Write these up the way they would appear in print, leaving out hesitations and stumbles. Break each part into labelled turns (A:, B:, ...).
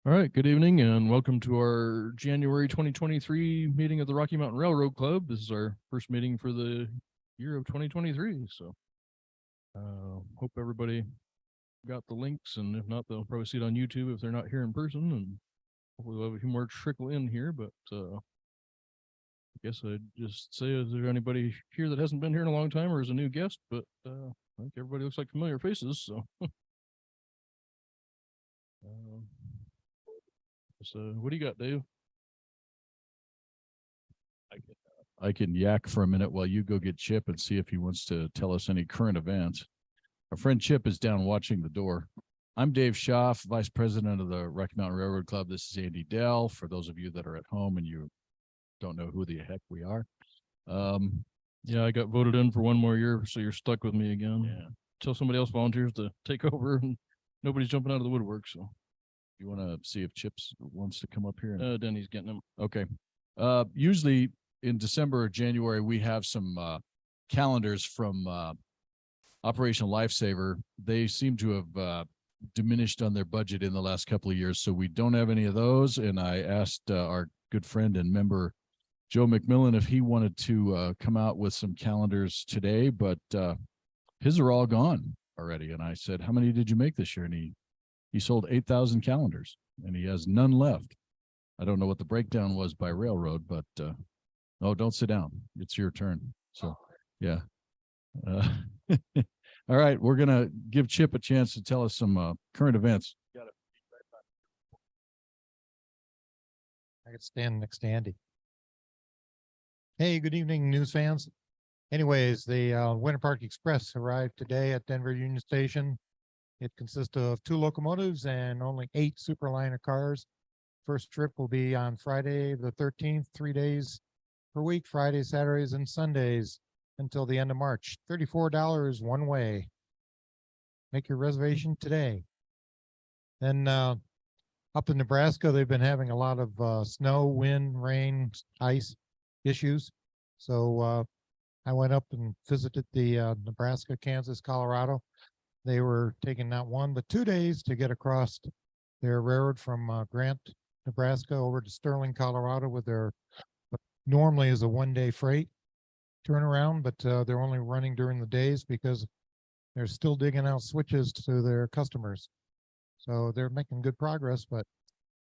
A: All right, good evening and welcome to our January 2023 meeting of the Rocky Mountain Railroad Club. This is our first meeting for the year of 2023. So hope everybody got the links, and if not, they'll probably see it on YouTube if they're not here in person, and hopefully we'll have a few more trickle in here. But I guess I'd just say, is there anybody here that hasn't been here in a long time or is a new guest? But I think everybody looks like familiar faces, so so what do you got, Dave?
B: I can yak for a minute while you go get Chip and see if he wants to tell us any current events. Our friend Chip is down watching the door. I'm Dave Schaff, Vice President of the Rocky Mountain Railroad Club. This is Andy Dell, for those of you that are at home and you don't know who the heck we are.
A: Yeah, I got voted in for one more year, so you're stuck with me again.
B: Yeah.
A: Until somebody else volunteers to take over, and nobody's jumping out of the woodwork. So
B: you want to see if Chips wants to come up here?
A: Denny's getting him.
B: Okay. Usually in December or January, we have some calendars from Operation Lifesaver. They seem to have diminished on their budget in the last couple of years, so we don't have any of those. And I asked our good friend and member Joe McMillan if he wanted to come out with some calendars today, but his are all gone already. And I said, how many did you make this year? And he sold 8,000 calendars and he has none left. I don't know what the breakdown was by railroad, but oh, don't sit down. It's your turn. So, yeah. All right, we're going to give Chip a chance to tell us some current events.
C: I could stand next to Andy. Hey, good evening, news fans. Anyways, the Winter Park Express arrived today at Denver Union Station. It consists of 2 locomotives and only 8 Superliner cars. First trip will be on Friday the 13th, 3 days per week, Fridays, Saturdays, and Sundays until the end of March. $34 one way. Make your reservation today. Then up in Nebraska, they've been having a lot of snow, wind, rain, ice issues. So I went up and visited the Nebraska, Kansas, Colorado. They were taking not 1 but 2 days to get across their railroad from Grant, Nebraska over to Sterling, Colorado with their what normally is a 1-day freight turnaround, but they're only running during the days because they're still digging out switches to their customers. So they're making good progress, but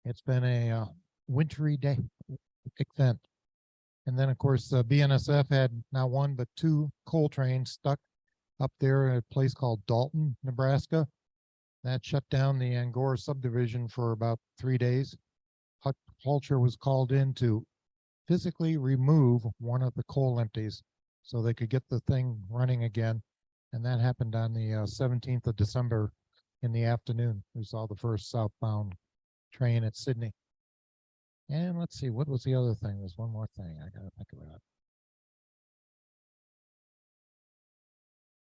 C: it's been a wintry day event. And then, of course, BNSF had not 1 but 2 coal trains stuck up there at a place called Dalton, Nebraska. That shut down the Angora subdivision for about 3 days. Culture was called in to physically remove one of the coal empties so they could get the thing running again. And that happened on the 17th of December in the afternoon. We saw the first southbound train at Sydney. And let's see, what was the other thing? There's one more thing I gotta think about.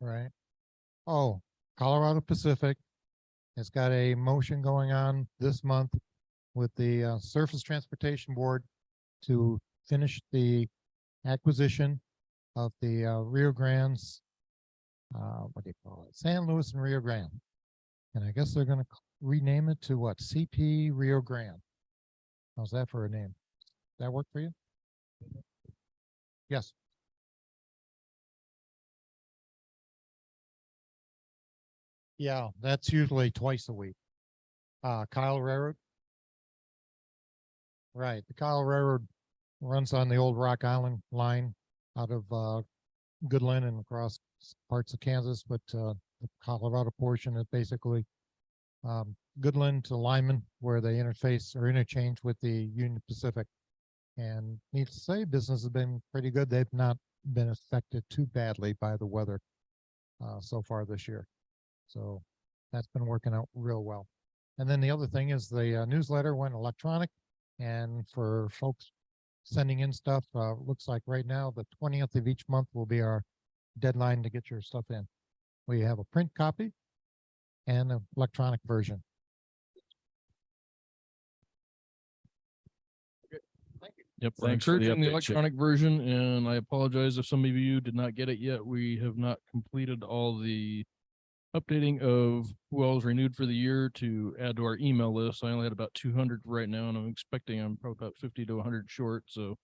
C: Right. Oh, Colorado Pacific has got a motion going on this month with the Surface Transportation Board to finish the acquisition of the Rio Grande's, what do you call it? San Luis and Rio Grande. And I guess they're going to rename it to what? CP Rio Grande. How's that for a name? Does that work for you? Yes. Yeah, that's usually twice a week. Kyle Railroad. Right. The Kyle Railroad runs on the old Rock Island line out of Goodland and across parts of Kansas, but the Colorado portion is basically Goodland to Lyman, where they interface or interchange with the Union Pacific. And needless to say, business has been pretty good. They've not been affected too badly by the weather so far this year. So that's been working out real well. And then the other thing is the newsletter went electronic. And for folks sending in stuff, looks like right now the 20th of each month will be our deadline to get your stuff in. We have a print copy and an electronic version. Thank you.
A: Yep, we're
B: Thanks for the
A: encouraging the
B: update,
A: electronic version, and I apologize if some of you did not get it yet. We have not completed all the updating of who all's renewed for the year to add to our email list. I only had about 200 right now, and I'm expecting I'm probably about 50 to 100 short. So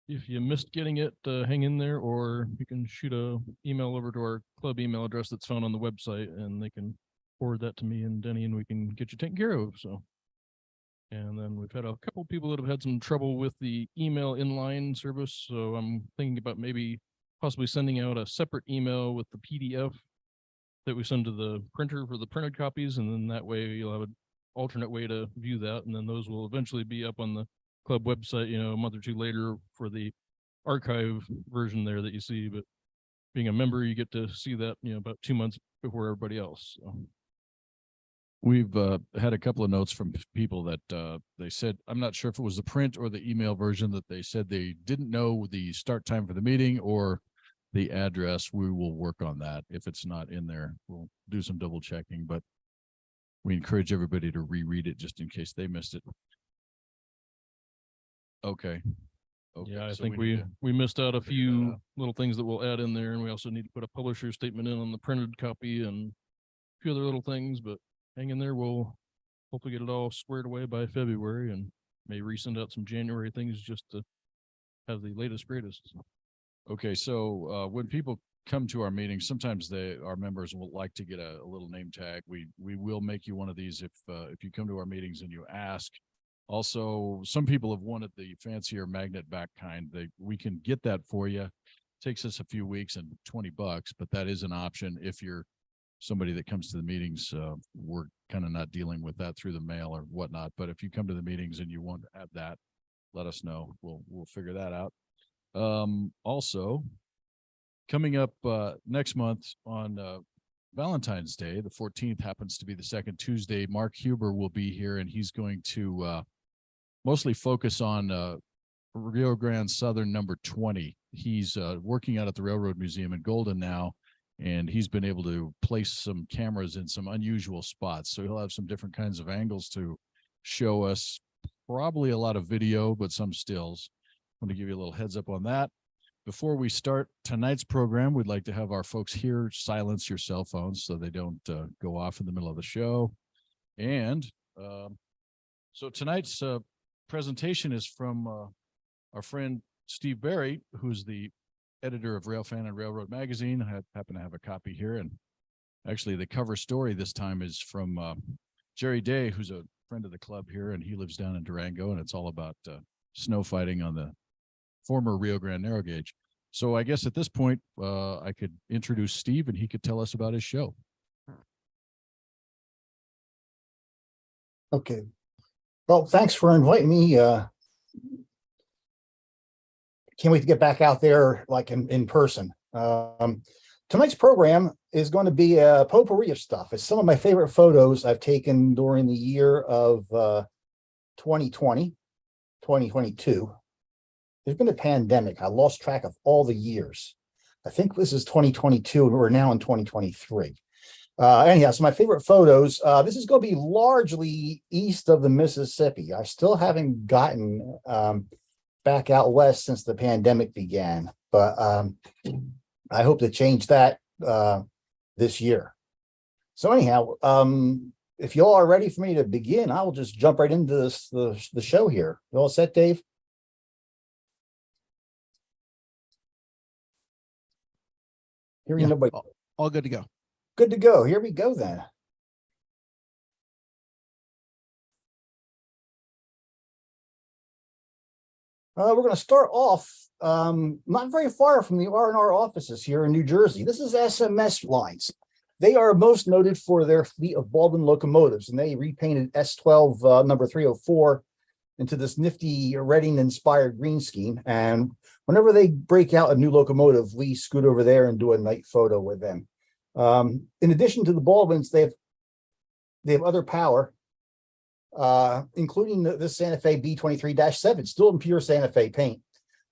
A: if you missed getting it, hang in there, or you can shoot a email over to our club email address that's found on the website, and they can forward that to me and Denny, and we can get you taken care of. So, and then we've had a couple people that have had some trouble with the email inline service. So I'm thinking about maybe possibly sending out a separate email with the PDF that we send to the printer for the printed copies. And then that way you'll have an alternate way to view that. And then those will eventually be up on the club website, you know, a month or two later for the archive version there that you see. But being a member, you get to see that, you know, about 2 months before everybody else. So.
B: We've had a couple of notes from people that they said, I'm not sure if it was the print or the email version, that they said they didn't know the start time for the meeting or the address. We will work on that. If it's not in there, we'll do some double checking, but we encourage everybody to reread it just in case they missed it. Okay.
A: Yeah, I
B: so
A: think
B: need
A: we missed out a
B: figure that
A: few
B: out.
A: little things that we'll add in there, and we also need to put a publisher statement in on the printed copy and a few other little things, but hang in there. We'll hopefully get it all squared away by February, and may resend out some January things just to have the latest greatest.
B: Okay, so when people come to our meetings, sometimes our members will like to get a little name tag. We will make you one of these if you come to our meetings and you ask. Also, some people have wanted the fancier magnet back kind. We can get that for you. Takes us a few weeks and $20, but that is an option if you're somebody that comes to the meetings. We're kind of not dealing with that through the mail or whatnot. But if you come to the meetings and you want to have that, let us know. We'll figure that out. Also, coming up next month on Valentine's Day, the 14th happens to be the second Tuesday. Mark Huber will be here, and he's going to mostly focus on Rio Grande Southern number 20. He's working out at the Railroad Museum in Golden now, and he's been able to place some cameras in some unusual spots. So he'll have some different kinds of angles to show us, probably a lot of video, but some stills. I want to give you a little heads up on that. Before we start tonight's program, we'd like to have our folks here silence your cell phones so they don't go off in the middle of the show. And so tonight's presentation is from our friend Steve Berry, who's the editor of Railfan and Railroad Magazine. I happen to have a copy here, and actually the cover story this time is from Jerry Day, who's a friend of the club here, and he lives down in Durango, and it's all about snow fighting on the former Rio Grande narrow gauge. So I guess at this point, I could introduce Steve, and he could tell us about his show.
D: Okay. Well, thanks for inviting me. Can't wait to get back out there like in person. Tonight's program is going to be a potpourri of stuff. It's some of my favorite photos I've taken during the year of 2020, 2022. There's been a pandemic. I lost track of all the years. I think this is 2022 and we're now in 2023. Anyhow, so my favorite photos, this is going to be largely east of the Mississippi. I still haven't gotten back out west since the pandemic began, but I hope to change that this year. So anyhow, if you all are ready for me to begin, I will just jump right into the show here. You all set, Dave? Hearing nobody.
E: All good to go.
D: Good to go. Here we go then. We're going to start off not very far from the R&R offices here in New Jersey. This is SMS Lines. They are most noted for their fleet of Baldwin locomotives, and they repainted S12 number 304 into this nifty Reading-inspired green scheme. And whenever they break out a new locomotive, we scoot over there and do a night photo with them. In addition to the Baldwins, they have other power, including this Santa Fe B23-7, still in pure Santa Fe paint.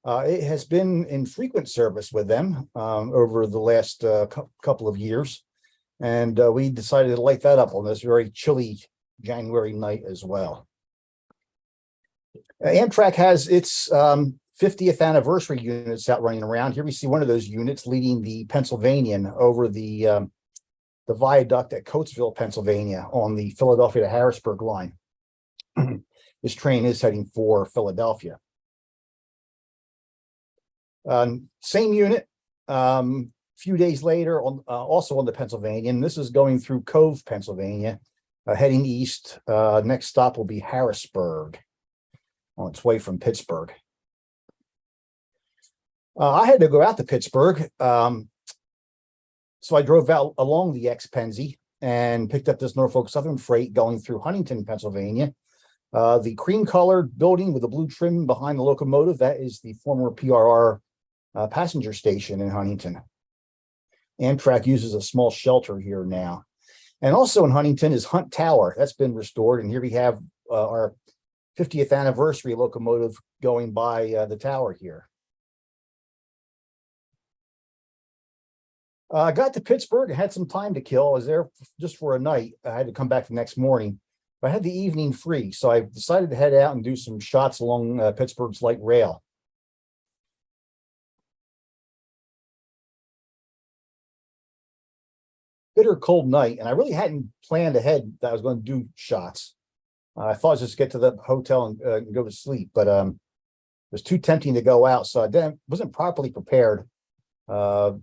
D: It has been in frequent service with them over the last couple of years, and we decided to light that up on this very chilly January night as well. Amtrak has its 50th anniversary units out running around. Here we see one of those units leading the Pennsylvanian over the the viaduct at Coatesville, Pennsylvania on the Philadelphia to Harrisburg line. This train is heading for Philadelphia. Same unit, few days later, on also on the Pennsylvania, and this is going through Cove, Pennsylvania, heading east. Next stop will be Harrisburg, on its way from Pittsburgh. I had to go out to Pittsburgh, so I drove out along the ex-Pennsy and picked up this Norfolk Southern freight going through Huntington, Pennsylvania. The cream-colored building with the blue trim behind the locomotive, that is the former PRR passenger station in Huntington. Amtrak uses a small shelter here now. And also in Huntington is Hunt Tower. That's been restored. And here we have our 50th anniversary locomotive going by the tower here. I got to Pittsburgh. I had some time to kill. I was there just for a night. I had to come back the next morning. But I had the evening free, so I decided to head out and do some shots along Pittsburgh's light rail. Bitter cold night, and I really hadn't planned ahead that I was going to do shots. I thought I'd just get to the hotel and go to sleep, but it was too tempting to go out, so I wasn't properly prepared. No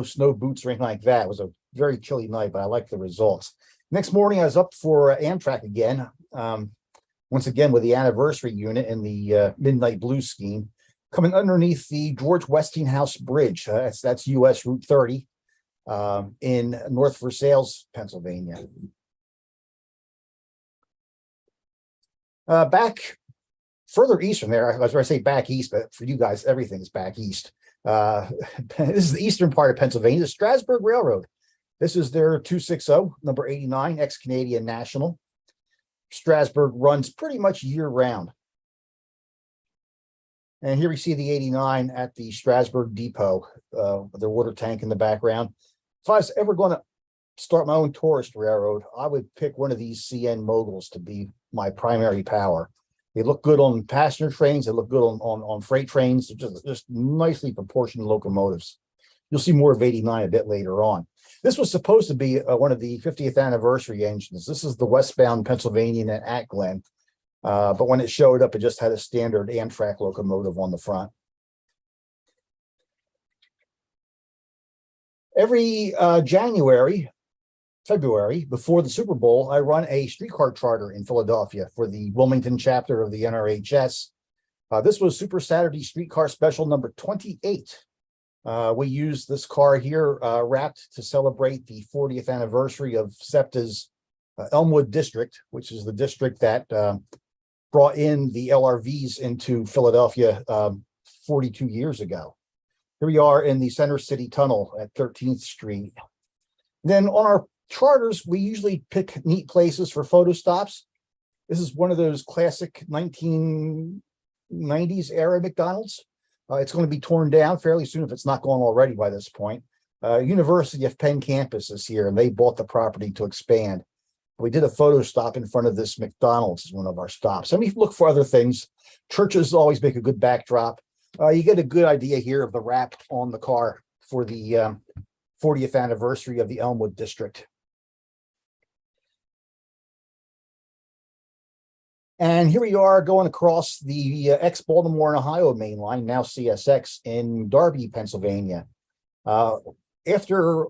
D: snow boots or anything like that. It was a very chilly night, but I liked the results. Next morning, I was up for Amtrak again, once again with the anniversary unit in the Midnight Blue scheme, coming underneath the George Westinghouse Bridge. That's US Route 30 in North Versailles, Pennsylvania. Back further east from there, I was going to say back east, but for you guys, everything is back east. This is the eastern part of Pennsylvania, the Strasburg Railroad. This is their 260, number 89, ex-Canadian National. Strasburg runs pretty much year-round. And here we see the 89 at the Strasburg Depot, their water tank in the background. If I was ever going to start my own tourist railroad, I would pick one of these CN moguls to be my primary power. They look good on passenger trains. They look good on freight trains. They're just nicely proportioned locomotives. You'll see more of 89 a bit later on. This was supposed to be one of the 50th anniversary engines. This is the westbound Pennsylvanian at Glen. But when it showed up, it just had a standard Amtrak locomotive on the front. Every February, before the Super Bowl, I run a streetcar charter in Philadelphia for the Wilmington chapter of the NRHS. This was Super Saturday Streetcar Special number 28. We used this car here wrapped to celebrate the 40th anniversary of SEPTA's Elmwood District, which is the district that brought in the LRVs into Philadelphia 42 years ago. Here we are in the Center City Tunnel at 13th Street. Then on our charters, we usually pick neat places for photo stops. This is one of those classic 1990s era McDonald's. It's going to be torn down fairly soon if it's not gone already by this point. University of Penn campus is here, and they bought the property to expand. We did a photo stop in front of this McDonald's as one of our stops. And we look for other things. Churches always make a good backdrop. You get a good idea here of the wrap on the car for the 40th anniversary of the Elmwood District. And here we are going across the ex-Baltimore and Ohio main line, now CSX, in Darby, Pennsylvania. After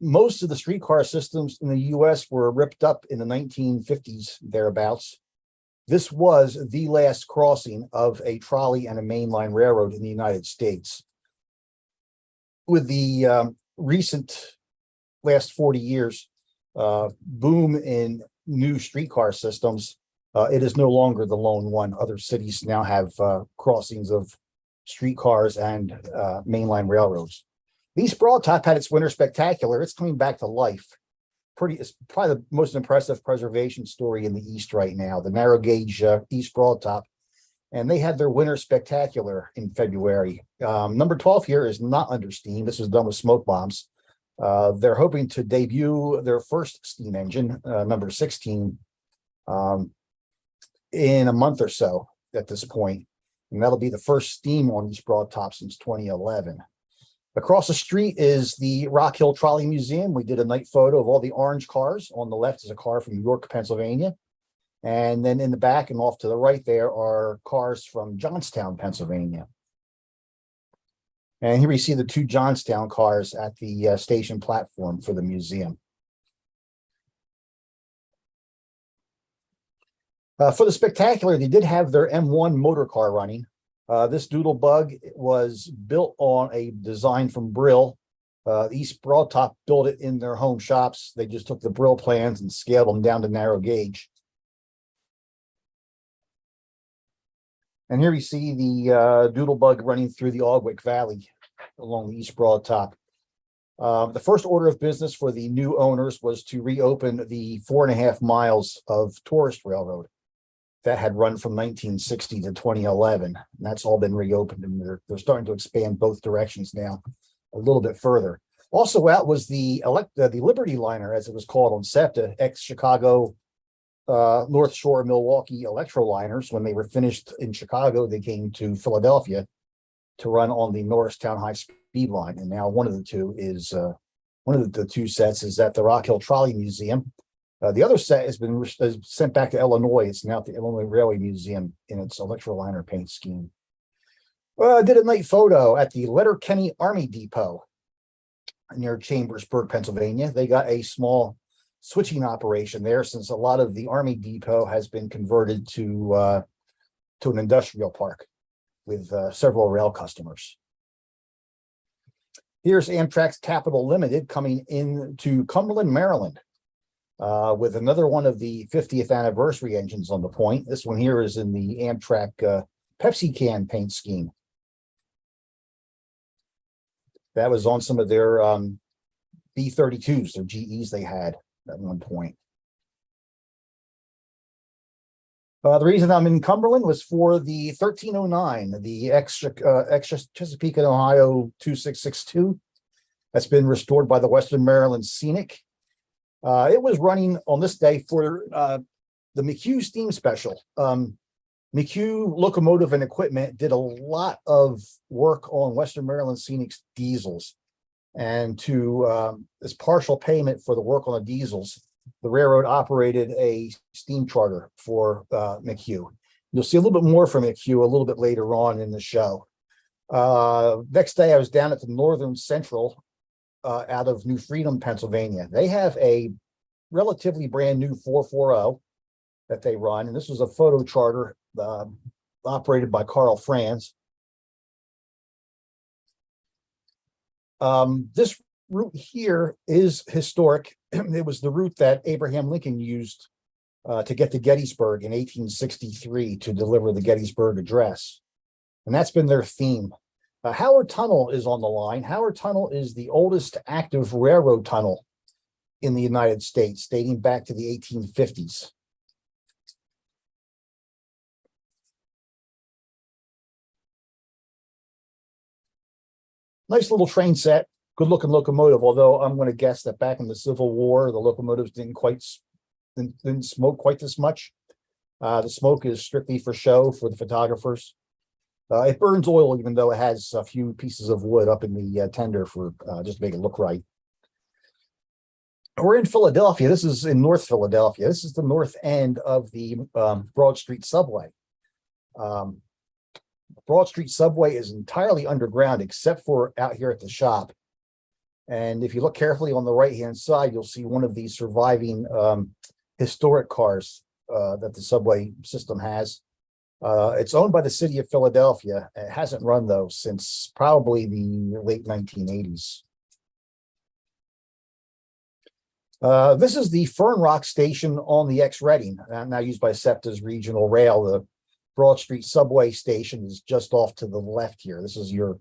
D: most of the streetcar systems in the U.S. were ripped up in the 1950s, thereabouts, this was the last crossing of a trolley and a mainline railroad in the United States. With the recent last 40 years boom in new streetcar systems, it is no longer the lone one. Other cities now have crossings of streetcars and mainline railroads. The East Broad Top had its winter spectacular. It's coming back to life. It's probably the most impressive preservation story in the East right now, the narrow gauge East Broad Top. And they had their winter spectacular in February. Number 12 here is not under steam. This was done with smoke bombs. They're hoping to debut their first steam engine, number 16, in a month or so at this point. And that'll be the first steam on East Broad Top since 2011. Across the street is the Rock Hill Trolley Museum. We did a night photo of all the orange cars. On the left is a car from York, Pennsylvania. And then in the back and off to the right there are cars from Johnstown, Pennsylvania. And here we see the two Johnstown cars at the station platform for the museum. For the spectacular, they did have their M1 motor car running. This Doodlebug was built on a design from Brill. East Broadtop built it in their home shops. They just took the Brill plans and scaled them down to narrow gauge. And here we see the Doodlebug running through the Aldwick Valley along the East Broadtop. The first order of business for the new owners was to reopen the 4.5 miles of tourist railroad that had run from 1960 to 2011. And that's all been reopened, and they're starting to expand both directions now a little bit further. Also out was the Liberty Liner, as it was called on SEPTA, ex-Chicago North Shore Milwaukee Electroliners. When they were finished in Chicago, they came to Philadelphia to run on the Norristown High Speed Line. And now one of the two is the two sets is at the Rock Hill Trolley Museum. The other set has been sent back to Illinois. It's now at the Illinois Railway Museum in its Electroliner paint scheme. I did a night photo at the Letterkenny Army Depot near Chambersburg, Pennsylvania. They got a small switching operation there, since a lot of the Army Depot has been converted to an industrial park with several rail customers. Here's Amtrak's Capital Limited coming into Cumberland, Maryland, with another one of the 50th anniversary engines on the point. This one here is in the Amtrak Pepsi can paint scheme. That was on some of their B-32s, their GEs they had at one point. The reason I'm in Cumberland was for the 1309, the extra Chesapeake and Ohio 2662. That's been restored by the Western Maryland Scenic. It was running on this day for the McHugh Steam Special. McHugh Locomotive and Equipment did a lot of work on Western Maryland Scenic's diesels. And to as partial payment for the work on the diesels, the railroad operated a steam charter for McHugh. You'll see a little bit more from McHugh a little bit later on in the show. Next day, I was down at the Northern Central out of New Freedom, Pennsylvania. They have a relatively brand new 440 that they run. And this was a photo charter operated by Carl Franz. This route here is historic. It was the route that Abraham Lincoln used to get to Gettysburg in 1863 to deliver the Gettysburg Address. And that's been their theme. Howard Tunnel is on the line. Howard Tunnel is the oldest active railroad tunnel in the United States, dating back to the 1850s. Nice little train set, good looking locomotive, although I'm going to guess that back in the Civil War, the locomotives didn't smoke quite this much. The smoke is strictly for show for the photographers. It burns oil, even though it has a few pieces of wood up in the tender for just to make it look right. We're in Philadelphia. This is in North Philadelphia. This is the north end of the Broad Street subway. Broad Street subway is entirely underground except for out here at the shop. And if you look carefully on the right-hand side, you'll see one of these surviving historic cars that the subway system has. It's owned by the city of Philadelphia. It hasn't run, though, since probably the late 1980s. This is the Fern Rock station on the X-Reading, now used by SEPTA's regional rail. The Broad Street subway station is just off to the left here. This is your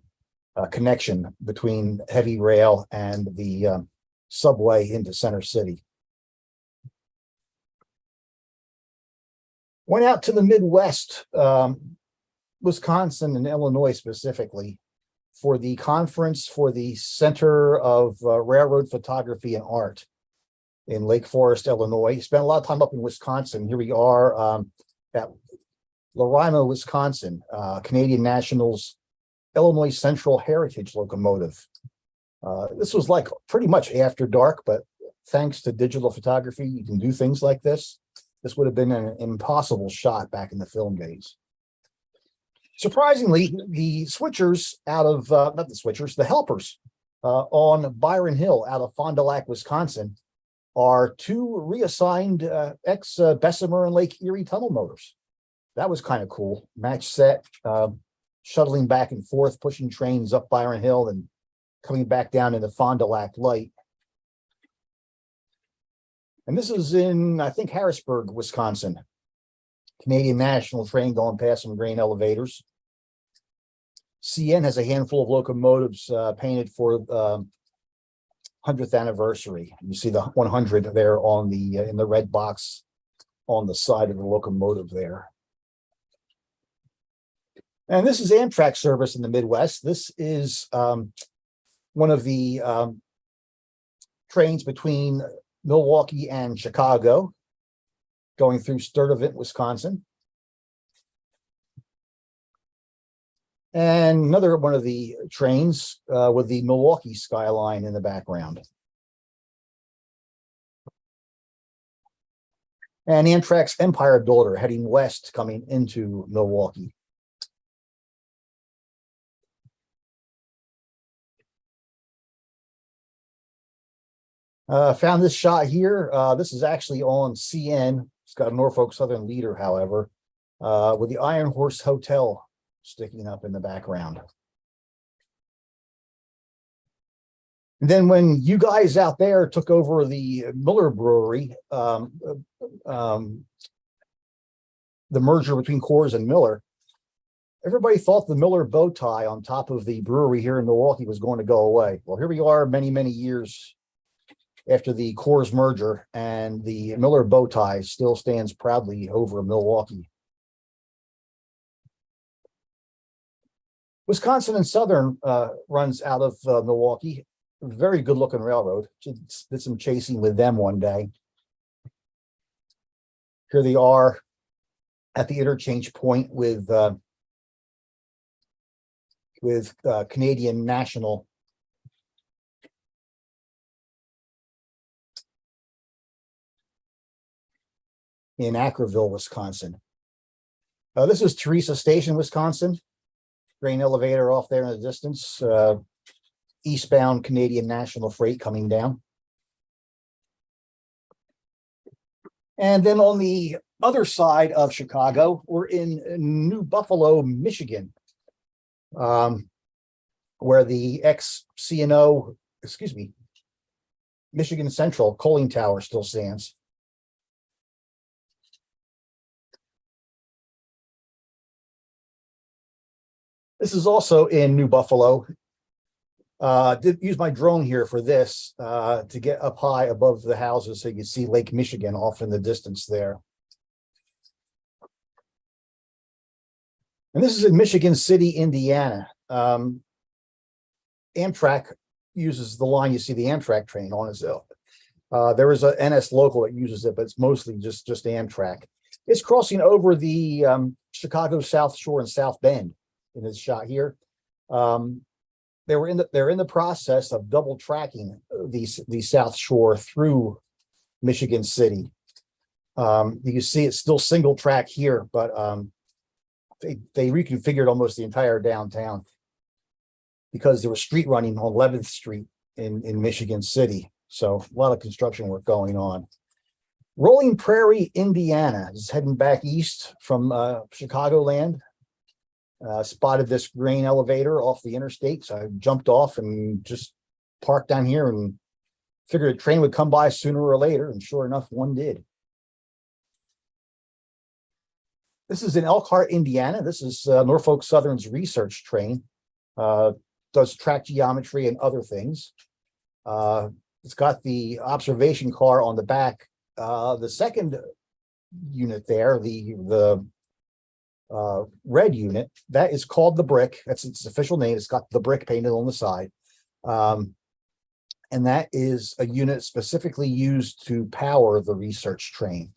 D: connection between heavy rail and the subway into Center City. Went out to the Midwest, Wisconsin and Illinois specifically, for the conference for the Center of Railroad Photography and Art in Lake Forest, Illinois. Spent a lot of time up in Wisconsin. Here we are at Larimer, Wisconsin, Canadian National's Illinois Central Heritage locomotive. This was like pretty much after dark, but thanks to digital photography, you can do things like this. This would have been an impossible shot back in the film days. Surprisingly, the switchers out of, not the switchers, the helpers on Byron Hill out of Fond du Lac, Wisconsin, are two reassigned ex-Bessemer and Lake Erie tunnel motors. That was kind of cool. Match set, shuttling back and forth, pushing trains up Byron Hill and coming back down into Fond du Lac Light. And this is in, I think, Harrisburg, Wisconsin. Canadian National train going past some grain elevators. CN has a handful of locomotives painted for 100th anniversary. You see the 100 there on the in the red box on the side of the locomotive there. And this is Amtrak service in the Midwest. This is one of the trains between Milwaukee and Chicago, going through Sturtevant, Wisconsin. And another one of the trains with the Milwaukee skyline in the background. And Amtrak's Empire Builder heading west, coming into Milwaukee. Found this shot here. This is actually on CN. It's got a Norfolk Southern leader, however, with the Iron Horse Hotel sticking up in the background. And then when you guys out there took over the Miller Brewery, the merger between Coors and Miller, everybody thought the Miller bow tie on top of the brewery here in Milwaukee was going to go away. Well, here we are many, many years after the Coors merger, and the Miller bow tie still stands proudly over Milwaukee. Wisconsin and Southern runs out of Milwaukee. Very good looking railroad. Just did some chasing with them one day. Here they are at the interchange point with Canadian National. In Ackerville, Wisconsin. This is Teresa Station, Wisconsin. Grain elevator off there in the distance. Eastbound Canadian National Freight coming down. And then on the other side of Chicago, we're in New Buffalo, Michigan, where the ex-CNO, Michigan Central coaling tower still stands. This is also in New Buffalo. Did use my drone here for this to get up high above the houses so you can see Lake Michigan off in the distance there. And this is in Michigan City, Indiana. Amtrak uses the line, you see the Amtrak train on as well. There is a NS local that uses it, but it's mostly just Amtrak. It's crossing over the Chicago South Shore and South Bend in this shot here. They're in the process of double tracking the South Shore through Michigan City. You can see it's still single track here, but they reconfigured almost the entire downtown because there was street running on 11th Street in Michigan City. So a lot of construction work going on. Rolling Prairie, Indiana is heading back east from Chicagoland. Spotted this grain elevator off the interstate, so I jumped off and just parked down here and figured a train would come by sooner or later, and sure enough, one did. This is in Elkhart, Indiana. This is Norfolk Southern's research train. Does track geometry and other things. It's got the observation car on the back. The second unit there, the red unit, that is called the Brick. That's its official name. It's got the Brick painted on the side. And that is a unit specifically used to power the research train.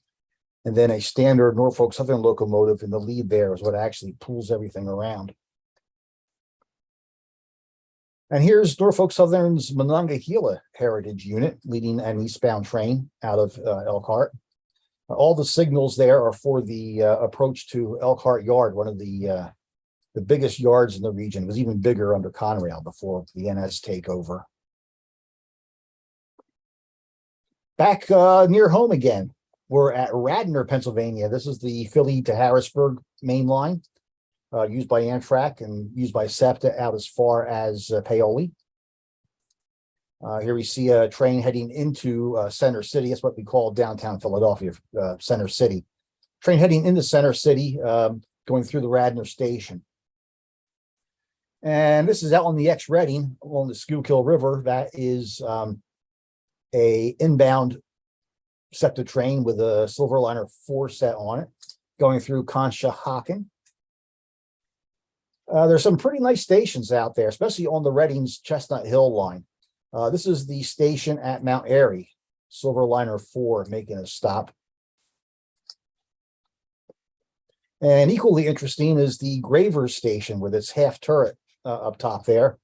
D: And then a standard Norfolk Southern locomotive in the lead there is what actually pulls everything around. And here's Norfolk Southern's Monongahela Heritage Unit leading an eastbound train out of Elkhart. All the signals there are for the approach to Elkhart Yard, one of the biggest yards in the region. It was even bigger under Conrail before the NS takeover. Back near home again, we're at Radnor, Pennsylvania. This is the Philly to Harrisburg main line, used by Amtrak and used by SEPTA out as far as Paoli. Here we see a train heading into Center City. That's what we call downtown Philadelphia, Center City. Train heading into Center City, going through the Radnor station. And this is out on the Reading along the Schuylkill River. That is a inbound SEPTA train with a Silverliner 4 set on it, going through Conshohocken. There's some pretty nice stations out there, especially on the Reading's Chestnut Hill line. This is the station at Mount Airy, Silverliner 4 making a stop. And equally interesting is the Graver station with its half turret up top there.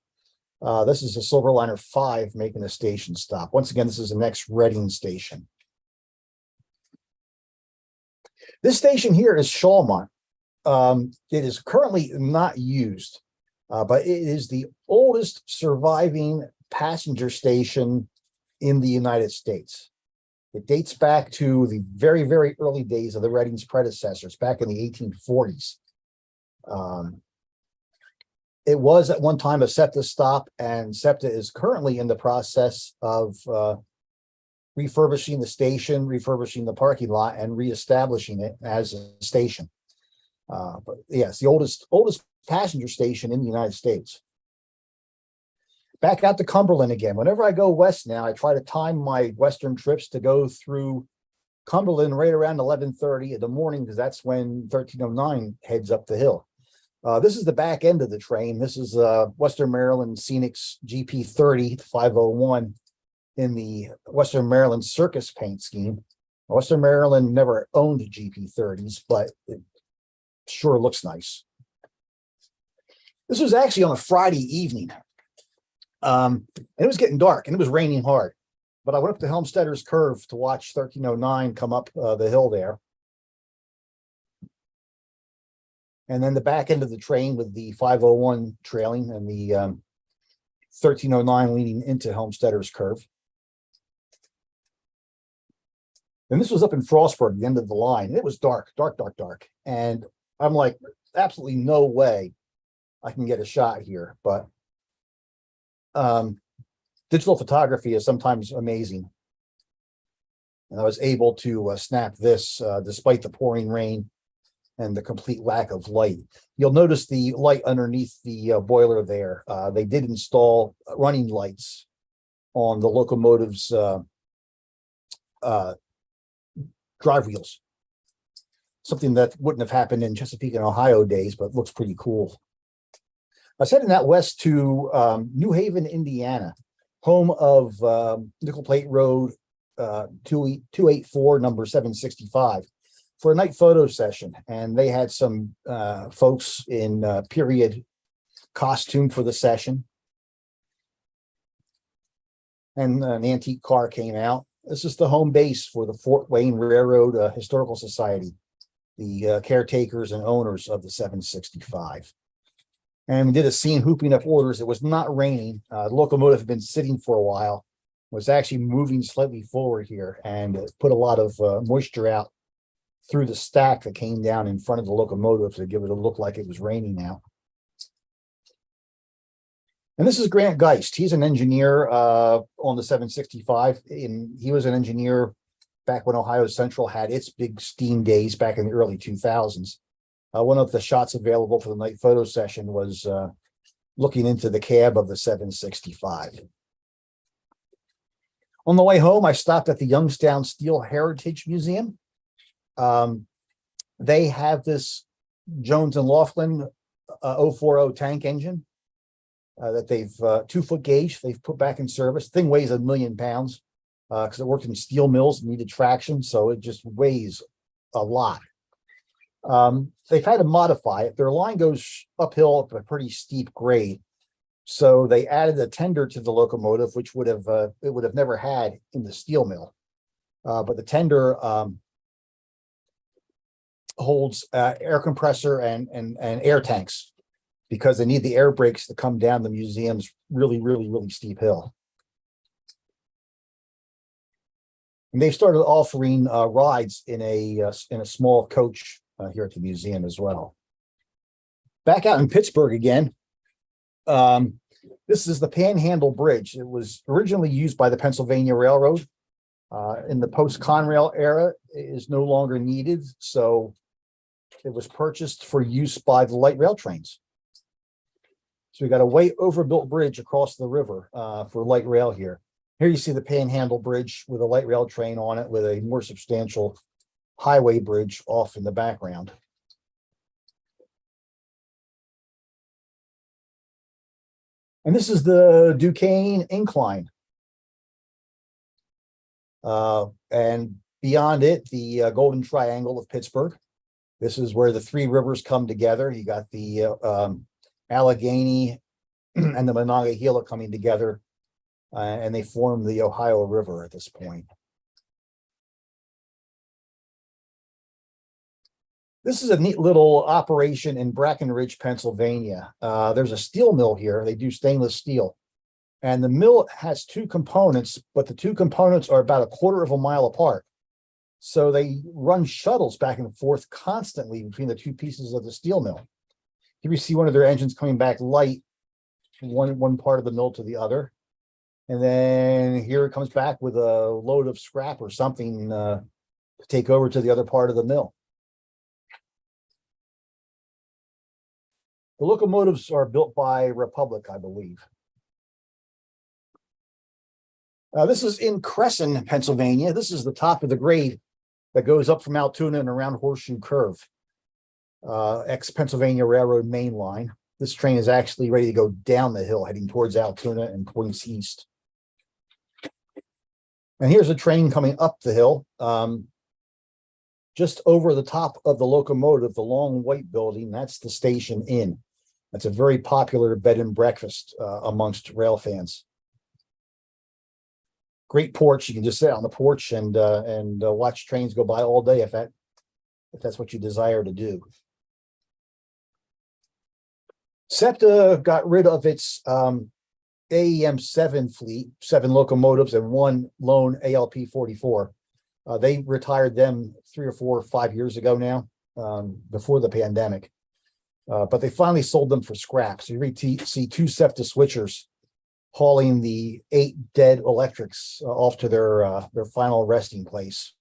D: This is a Silverliner 5 making a station stop. Once again, this is the next Reading station. This station here is Shawmont. It is currently not used, but it is the oldest surviving passenger station in the United States. It dates back to the very, very early days of the Reading's predecessors, back in the 1840s. It was at one time a SEPTA stop, and SEPTA is currently in the process of refurbishing the station, refurbishing the parking lot, and reestablishing it as a station. But yes, the oldest passenger station in the United States. Back out to Cumberland again. Whenever I go west now, I try to time my western trips to go through Cumberland right around 11:30 in the morning, because that's when 1309 heads up the hill. This is the back end of the train. This is Western Maryland Scenic's GP30 501 in the Western Maryland Circus paint scheme. Western Maryland never owned GP30s, but it sure looks nice. This was actually on a Friday evening. And it was getting dark and it was raining hard, but I went up to Helmstedter's Curve to watch 1309 come up the hill there. And then the back end of the train with the 501 trailing and the 1309 leading into Helmstedter's Curve. And this was up in Frostburg, the end of the line. And it was dark, dark, dark, dark. And I'm like, absolutely no way I can get a shot here. But digital photography is sometimes amazing. And I was able to snap this despite the pouring rain and the complete lack of light. You'll notice the light underneath the boiler there. They did install running lights on the locomotive's drive wheels. Something that wouldn't have happened in Chesapeake and Ohio days, but looks pretty cool. I was heading out west to New Haven, Indiana, home of Nickel Plate Road 284, number 765, for a night photo session. And they had some folks in period costume for the session. And an antique car came out. This is the home base for the Fort Wayne Railroad Historical Society, the caretakers and owners of the 765. And we did a scene hooping up orders. It was not raining. The locomotive had been sitting for a while, was actually moving slightly forward here, and it put a lot of moisture out through the stack that came down in front of the locomotive to give it a look like it was raining now. And this is Grant Geist. He's an engineer on the 765, and he was an engineer back when Ohio Central had its big steam days back in the early 2000s. One of the shots available for the night photo session was looking into the cab of the 765. On the way home, I stopped at the Youngstown Steel Heritage Museum. They have this Jones and Laughlin 040 tank engine that they've 2-foot gauge they've put back in service. Thing weighs 1 million pounds because it worked in steel mills and needed traction, so it just weighs a lot. They've had to modify it. Their line goes uphill at a pretty steep grade, So they added a tender to the locomotive, which would have it would have never had in the steel mill. But the tender holds air compressor and air tanks because they need the air brakes to come down the museum's really steep hill. And they started offering rides in a small coach here at the museum as well. Back out in Pittsburgh again. This is the Panhandle Bridge. It was originally used by the Pennsylvania Railroad. In the post-Conrail era, it is no longer needed, so it was purchased for use by the light rail trains. So we got a way overbuilt bridge across the river for light rail here. Here you see the Panhandle Bridge with a light rail train on it with a more substantial highway bridge off in the background. And this is the Duquesne Incline. And beyond it, the Golden Triangle of Pittsburgh. This is where the three rivers come together. You got the Allegheny and the Monongahela coming together, and they form the Ohio River at this point. This is a neat little operation in Brackenridge, Pennsylvania. There's a steel mill here. They do stainless steel. And the mill has two components, but the two components are about 1/4 mile apart. So they run shuttles back and forth constantly between the two pieces of the steel mill. Here we see one of their engines coming back light from one part of the mill to the other. And then here it comes back with a load of scrap or something to take over to the other part of the mill. The locomotives are built by Republic, I believe. This is in Cresson, Pennsylvania. This is the top of the grade that goes up from Altoona and around Horseshoe Curve, ex-Pennsylvania Railroad main line. This train is actually ready to go down the hill, heading towards Altoona and points east. And here's a train coming up the hill, just over the top of the locomotive, the long white building. That's the Station Inn. That's a very popular bed and breakfast amongst rail fans. Great porch. You can just sit on the porch and watch trains go by all day if that's what you desire to do. SEPTA got rid of its AEM 7 fleet, 7 locomotives and 1 lone ALP 44. They retired them 3 or 4 or 5 years ago now, before the pandemic. But they finally sold them for scrap. So you see 2 SEPTA switchers hauling the 8 dead electrics off to their final resting place.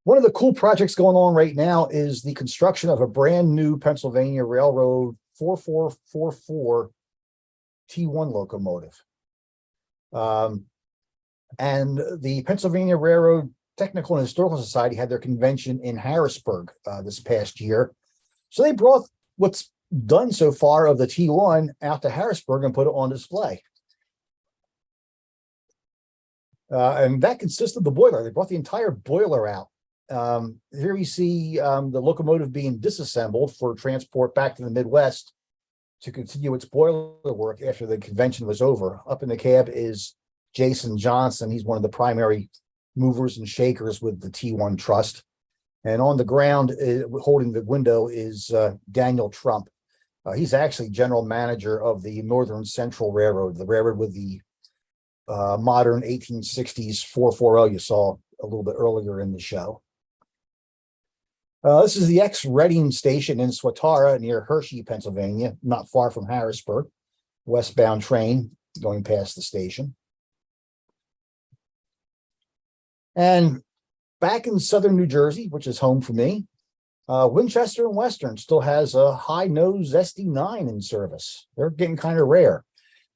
D: One of the cool projects going on right now is the construction of a brand new Pennsylvania Railroad 4444 T1 locomotive. And the Pennsylvania Railroad Technical and Historical Society had their convention in Harrisburg this past year. So they brought what's done so far of the T1 out to Harrisburg and put it on display. And that consists of the boiler. They brought the entire boiler out. Here we see the locomotive being disassembled for transport back to the Midwest to continue its boiler work after the convention was over. Up in the cab is Jason Johnson. He's one of the primary movers and shakers with the T1 Trust. And on the ground, holding the window, is Daniel Trump. He's actually general manager of the Northern Central Railroad, the railroad with the modern 1860s 440 you saw a little bit earlier in the show. This is the ex-Reading station in Swatara near Hershey, Pennsylvania, not far from Harrisburg. Westbound train going past the station. And back in southern New Jersey, which is home for me, Winchester and Western still has a high-nose SD9 in service. They're getting kind of rare.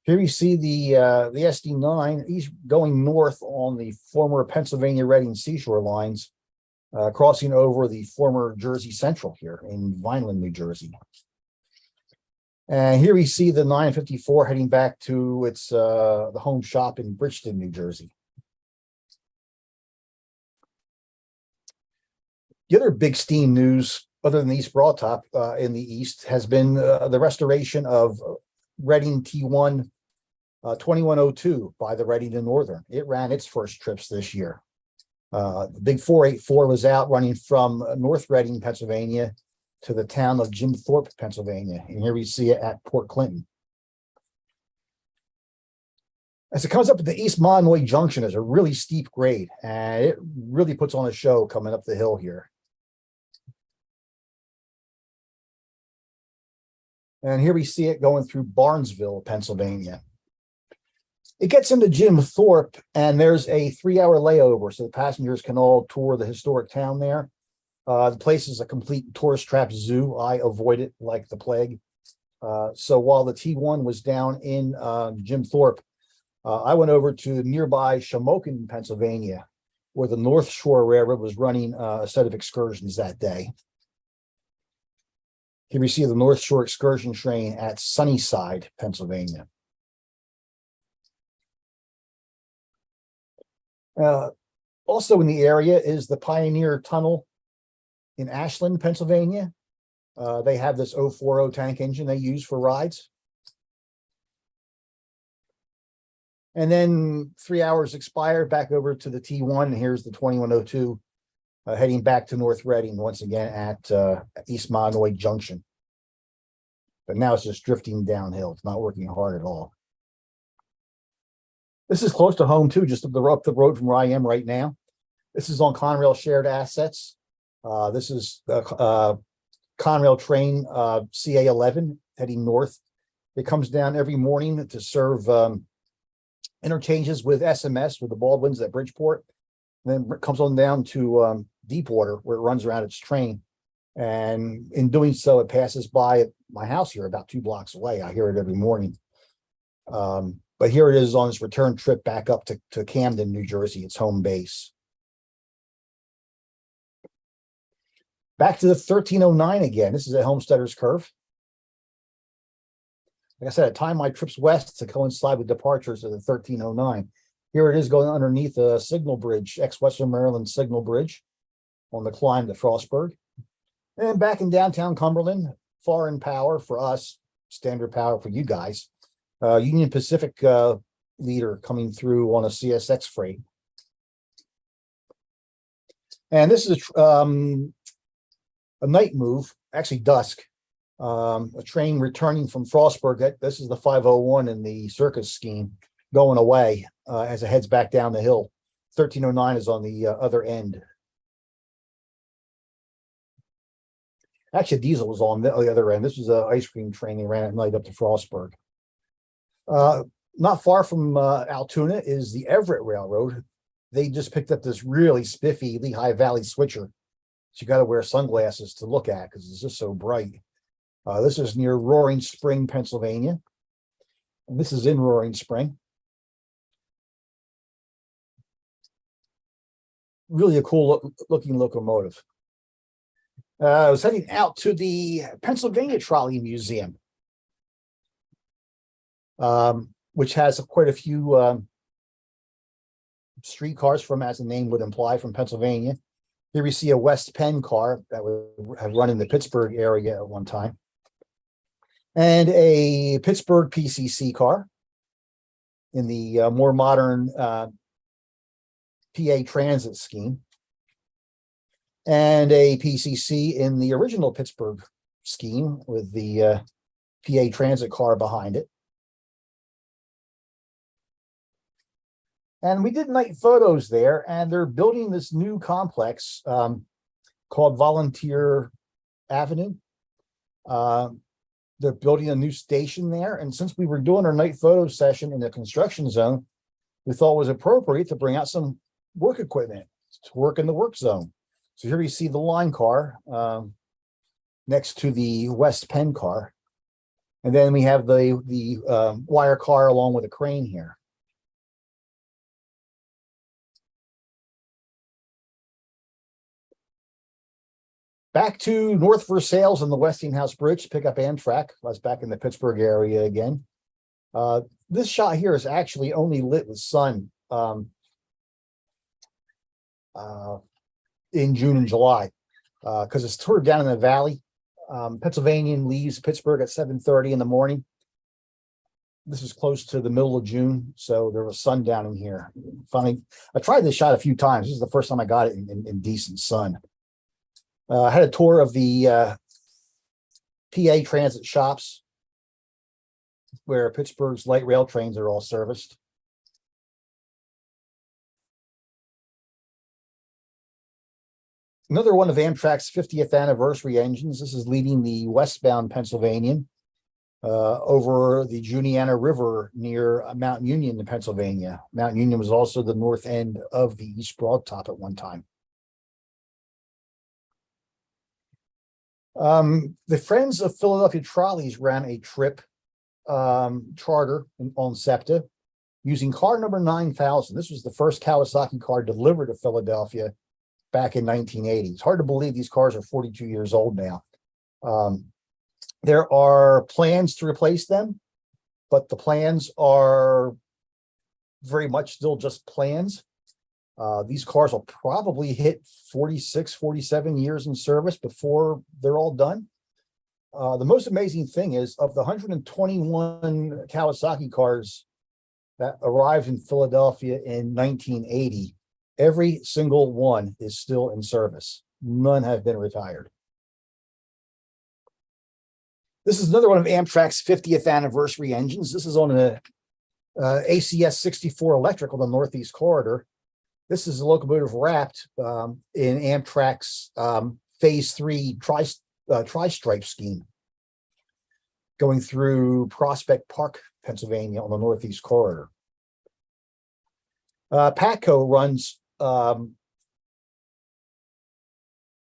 D: Here you see the SD9. He's going north on the former Pennsylvania Reading Seashore lines, crossing over the former Jersey Central here in Vineland, New Jersey. And here we see the 954 heading back to its the home shop in Bridgeton, New Jersey. The other big steam news other than East Broad Top in the east, has been the restoration of Reading T1 2102 by the Reading and Northern. It ran its first trips this year. The big 484 was out running from North Reading, Pennsylvania to the town of Jim Thorpe, Pennsylvania. And here we see it at Port Clinton. As it comes up at the East Monomoy Junction, there's a really steep grade, and it really puts on a show coming up the hill here. And here we see it going through Barnesville, Pennsylvania. It gets into Jim Thorpe, and there's a 3-hour layover, so the passengers can all tour the historic town there. The place is a complete tourist trap zoo. I avoid it like the plague. So while the T1 was down in Jim Thorpe, I went over to nearby Shamokin, Pennsylvania, where the North Shore Railroad was running a set of excursions that day. Here we see the North Shore excursion train at Sunnyside, Pennsylvania. Also in the area is the Pioneer Tunnel in Ashland, Pennsylvania. They have this 040 tank engine they use for rides. And then 3 hours expired, back over to the T1. And here's the 2102 heading back to North Reading once again at East Monomoy Junction. But now it's just drifting downhill. It's not working hard at all. This is close to home too, just up the road from where I am right now. This is on Conrail Shared Assets. This is the Conrail train CA11 heading north. It comes down every morning to serve interchanges with SMS, with the Baldwins at Bridgeport. And then it comes on down to Deepwater, where it runs around its train. And in doing so, it passes by my house here about 2 blocks away. I hear it every morning. But here it is on its return trip back up to Camden, New Jersey, its home base. Back to the 1309 again. This is at Homesteaders Curve. Like I said, I time my trips west to coincide with departures of the 1309. Here it is going underneath a signal bridge, ex-Western Maryland signal bridge on the climb to Frostburg. And back in downtown Cumberland, foreign power for us, standard power for you guys. Union Pacific leader coming through on a CSX freight. And this is a night move, actually dusk. A train returning from Frostburg. This is the 501 in the circus scheme going away as it heads back down the hill. 1309 is on the other end. Actually, diesel was on the other end. This was an ice cream train they ran at night up to Frostburg. Not far from Altoona is the Everett Railroad. They just picked up this really spiffy Lehigh Valley switcher. So you got to wear sunglasses to look at because it's just so bright. This is near Roaring Spring, Pennsylvania. And this is in Roaring Spring. Really a cool looking locomotive. I was heading out to the Pennsylvania Trolley Museum, which has quite a few streetcars from, as the name would imply, from Pennsylvania. Here we see a West Penn car that would have run in the Pittsburgh area at one time. And a Pittsburgh PCC car in the more modern PA Transit scheme. And a PCC in the original Pittsburgh scheme with the PA Transit car behind it. And we did night photos there, and they're building this new complex called Volunteer Avenue. They're building a new station there. And since we were doing our night photo session in the construction zone, we thought it was appropriate to bring out some work equipment to work in the work zone. So here you see the line car next to the West Penn car. And then we have the wire car along with a crane here. Back to North Versailles and the Westinghouse Bridge to pick up Amtrak. I was back in the Pittsburgh area again. This shot here is actually only lit with sun in June and July. because it's sort of down in the valley. Pennsylvanian leaves Pittsburgh at 7:30 in the morning. This is close to the middle of June, so there was sun down in here. Finally, I tried this shot a few times. This is the first time I got it in decent sun. I had a tour of the PA transit shops where Pittsburgh's light rail trains are all serviced. Another one of Amtrak's 50th anniversary engines. This is leading the westbound Pennsylvanian over the Juniata River near Mount Union in Pennsylvania. Mount Union was also the north end of the East Broad Top at one time. The Friends of Philadelphia Trolleys ran a trip charter on SEPTA using car number 9000. This was the first Kawasaki car delivered to Philadelphia back in 1980. It's hard to believe these cars are 42 years old now. There are plans to replace them, but the plans are very much still just plans. These cars will probably hit 46, 47 years in service before they're all done. The most amazing thing is, of the 121 Kawasaki cars that arrived in Philadelphia in 1980, every single one is still in service. None have been retired. This is another one of Amtrak's 50th anniversary engines. This is on a ACS 64 electric on the Northeast Corridor. This is a locomotive wrapped in Amtrak's Phase 3 tri-stripe scheme, going through Prospect Park, Pennsylvania on the Northeast Corridor. Patco runs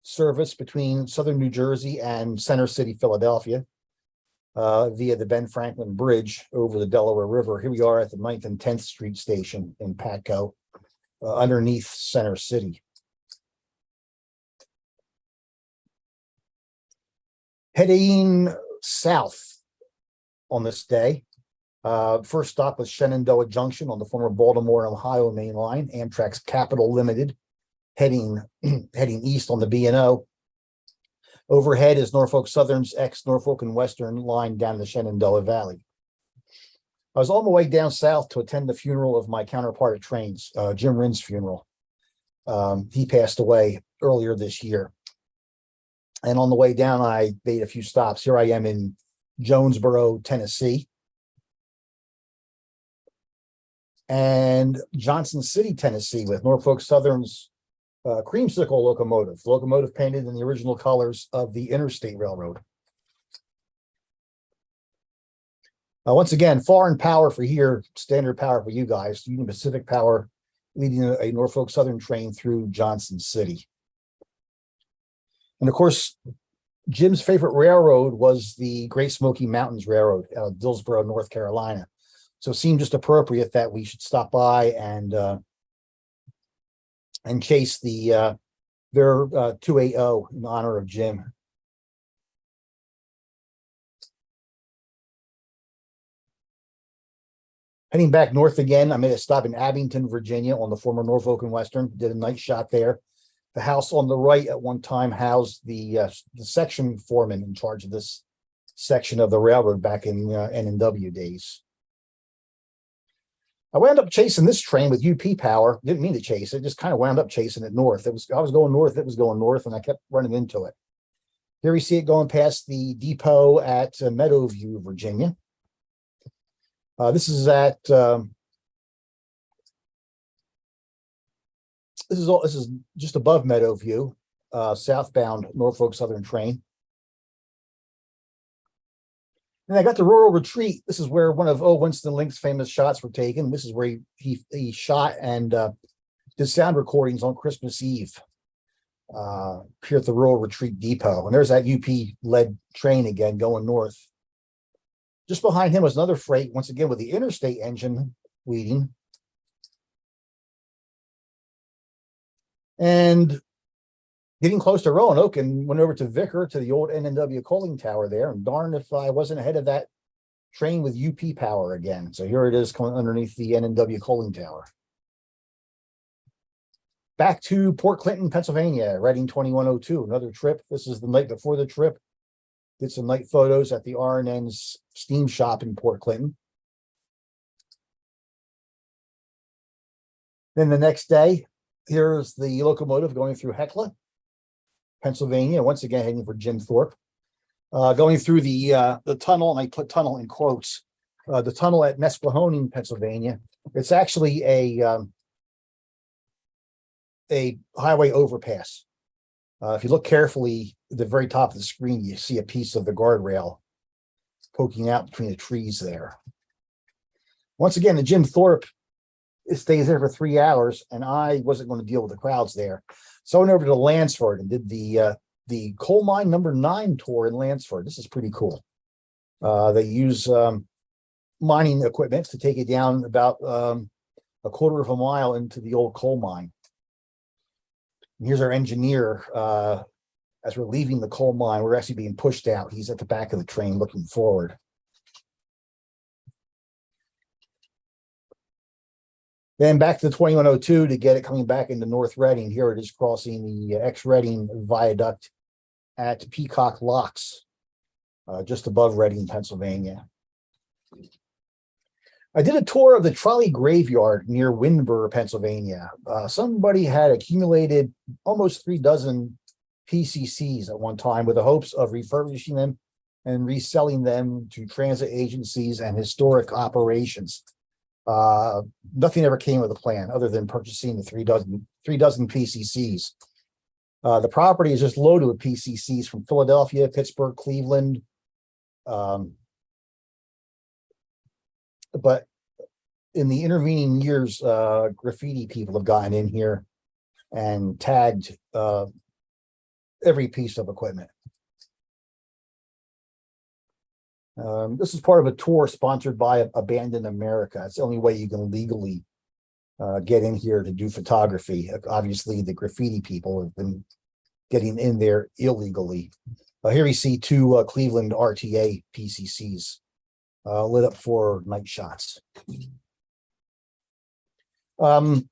D: service between Southern New Jersey and Center City, Philadelphia, via the Ben Franklin Bridge over the Delaware River. Here we are at the 9th and 10th Street station in Patco, underneath Center City. Heading south on this day, first stop was Shenandoah Junction on the former Baltimore and Ohio main line, Amtrak's Capital Limited, heading east on the B&O. Overhead is Norfolk Southern's ex-Norfolk and Western line down the Shenandoah Valley. I was on my way down south to attend the funeral of my counterpart at trains, Jim Rinn's funeral. He passed away earlier this year. And on the way down, I made a few stops. Here I am in Jonesboro, Tennessee, and Johnson City, Tennessee, with Norfolk Southern's creamsicle locomotive, locomotive painted in the original colors of the Interstate Railroad. Once again, foreign power for here, standard power for you guys, Union Pacific Power leading a Norfolk Southern train through Johnson City. And of course, Jim's favorite railroad was the Great Smoky Mountains Railroad out of Dillsboro, North Carolina. So it seemed just appropriate that we should stop by and chase their 280 in honor of Jim. Heading back north again, I made a stop in Abington, Virginia on the former Norfolk and Western, did a night shot there. The house on the right at one time housed the section foreman in charge of this section of the railroad back in N&W days. I wound up chasing this train with UP Power. Didn't mean to chase it, just kind of wound up chasing it north. I was going north, it was going north, and I kept running into it. Here we see it going past the depot at Meadowview, Virginia. This is at this is just above Meadowview, southbound Norfolk Southern train. And I got to Rural Retreat. This is where one of Winston Link's famous shots were taken. This is where he shot and did sound recordings on Christmas Eve here at the Rural Retreat Depot. And there's that UP-led train again going north. Just behind him was another freight, once again with the interstate engine leading. And getting close to Roanoke, and went over to Vicar, to the old N&W coaling tower there. And darn if I wasn't ahead of that train with UP Power again. So here it is coming underneath the N&W coaling tower. Back to Port Clinton, Pennsylvania, Reading 2102, another trip. This is the night before the trip. Did some night photos at the R&N's steam shop in Port Clinton. Then the next day, here's the locomotive going through Hecla, Pennsylvania, once again heading for Jim Thorpe. Going through the tunnel, and I put tunnel in quotes, the tunnel at Nesquehoning, Pennsylvania. It's actually a highway overpass. If you look carefully at the very top of the screen, you see a piece of the guardrail poking out between the trees there. Once again, the Jim Thorpe, it stays there for 3 hours, and I wasn't going to deal with the crowds there. So I went over to Lansford and did the coal mine number 9 tour in Lansford. This is pretty cool. They use mining equipment to take it down about a quarter of a mile into the old coal mine. And here's our engineer. As we're leaving the coal mine, we're actually being pushed out. He's at the back of the train looking forward. Then back to the 2102 to get it coming back into North Reading. Here it is crossing the ex-Reading viaduct at Peacock Locks, just above Reading, Pennsylvania. I did a tour of the trolley graveyard near Windber, Pennsylvania. Somebody had accumulated almost 3 dozen PCCs at one time with the hopes of refurbishing them and reselling them to transit agencies and historic operations. Nothing ever came of the plan other than purchasing the 3 dozen PCCs. The property is just loaded with PCCs from Philadelphia, Pittsburgh, Cleveland. But in the intervening years, graffiti people have gotten in here and tagged every piece of equipment. This is part of a tour sponsored by Abandon America. It's the only way you can legally get in here to do photography. Obviously, the graffiti people have been getting in there illegally. Here we see 2 Cleveland RTA PCCs lit up for night shots. It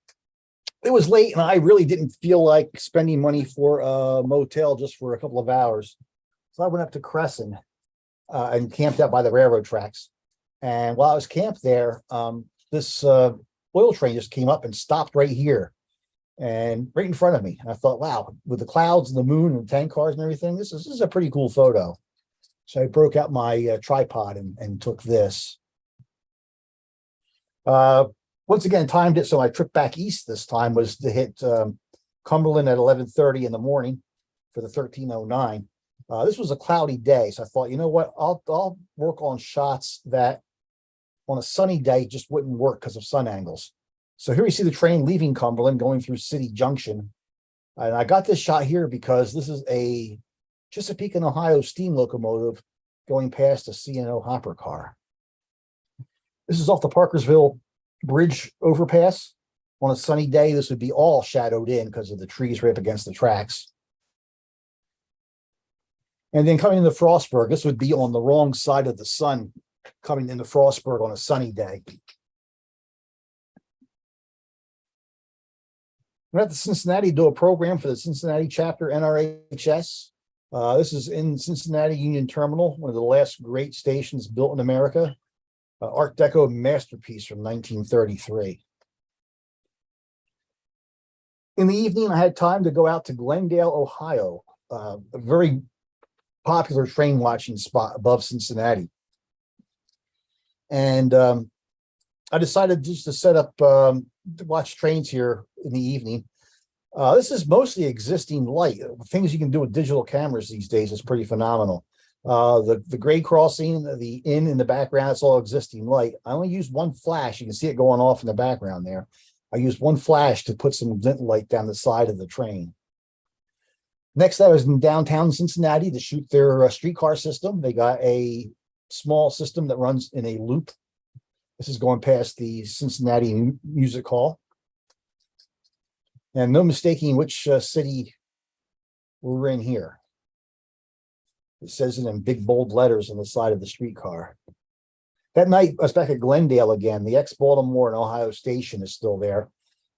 D: was late, and I really didn't feel like spending money for a motel just for a couple of hours. So I went up to Crescent and camped out by the railroad tracks. And while I was camped there, this oil train just came up and stopped right here and right in front of me. And I thought, wow, with the clouds and the moon and tank cars and everything, this is a pretty cool photo. So I broke out my tripod and took this. Once again, timed it so my trip back east this time was to hit Cumberland at 11:30 in the morning for the 1309. This was a cloudy day, so I thought, you know what, I'll work on shots that on a sunny day just wouldn't work because of sun angles. So here we see the train leaving Cumberland going through City Junction. And I got this shot here because this is a Chesapeake and Ohio steam locomotive going past a C&O hopper car. This is off the Parkersville Bridge overpass. On a sunny day, this would be all shadowed in because of the trees right up against the tracks. And then coming into Frostburg, this would be on the wrong side of the sun coming into Frostburg on a sunny day. We're at the Cincinnati to do a program for the Cincinnati chapter NRHS. This is in Cincinnati Union Terminal, one of the last great stations built in America. Art Deco masterpiece from 1933. In the evening, I had time to go out to Glendale, Ohio, a very popular train watching spot above Cincinnati. And I decided just to set up to watch trains here in the evening. This is mostly existing light. Things you can do with digital cameras these days is pretty phenomenal. The grade crossing, the inn in the background, it's all existing light. I only used one flash. You can see it going off in the background there. I used one flash to put some glint light down the side of the train. Next, I was in downtown Cincinnati to shoot their streetcar system. They got a small system that runs in a loop. This is going past the Cincinnati Music Hall. And no mistaking which city we're in here. It says it in big bold letters on the side of the streetcar. That night, I was back at Glendale again. The ex-Baltimore and Ohio station is still there.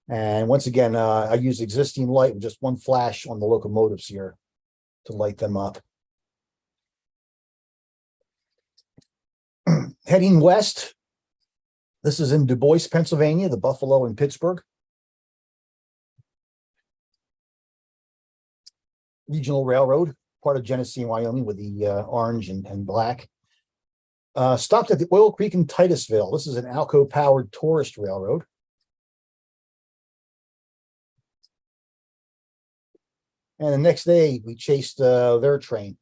D: And once again, I use existing light with just one flash on the locomotives here to light them up. Heading west, this is in Du Bois, Pennsylvania, the Buffalo and Pittsburgh Regional Railroad, part of Genesee, Wyoming, with the orange and black. Stopped at the Oil Creek in Titusville. This is an Alco-powered tourist railroad. And the next day, we chased their train.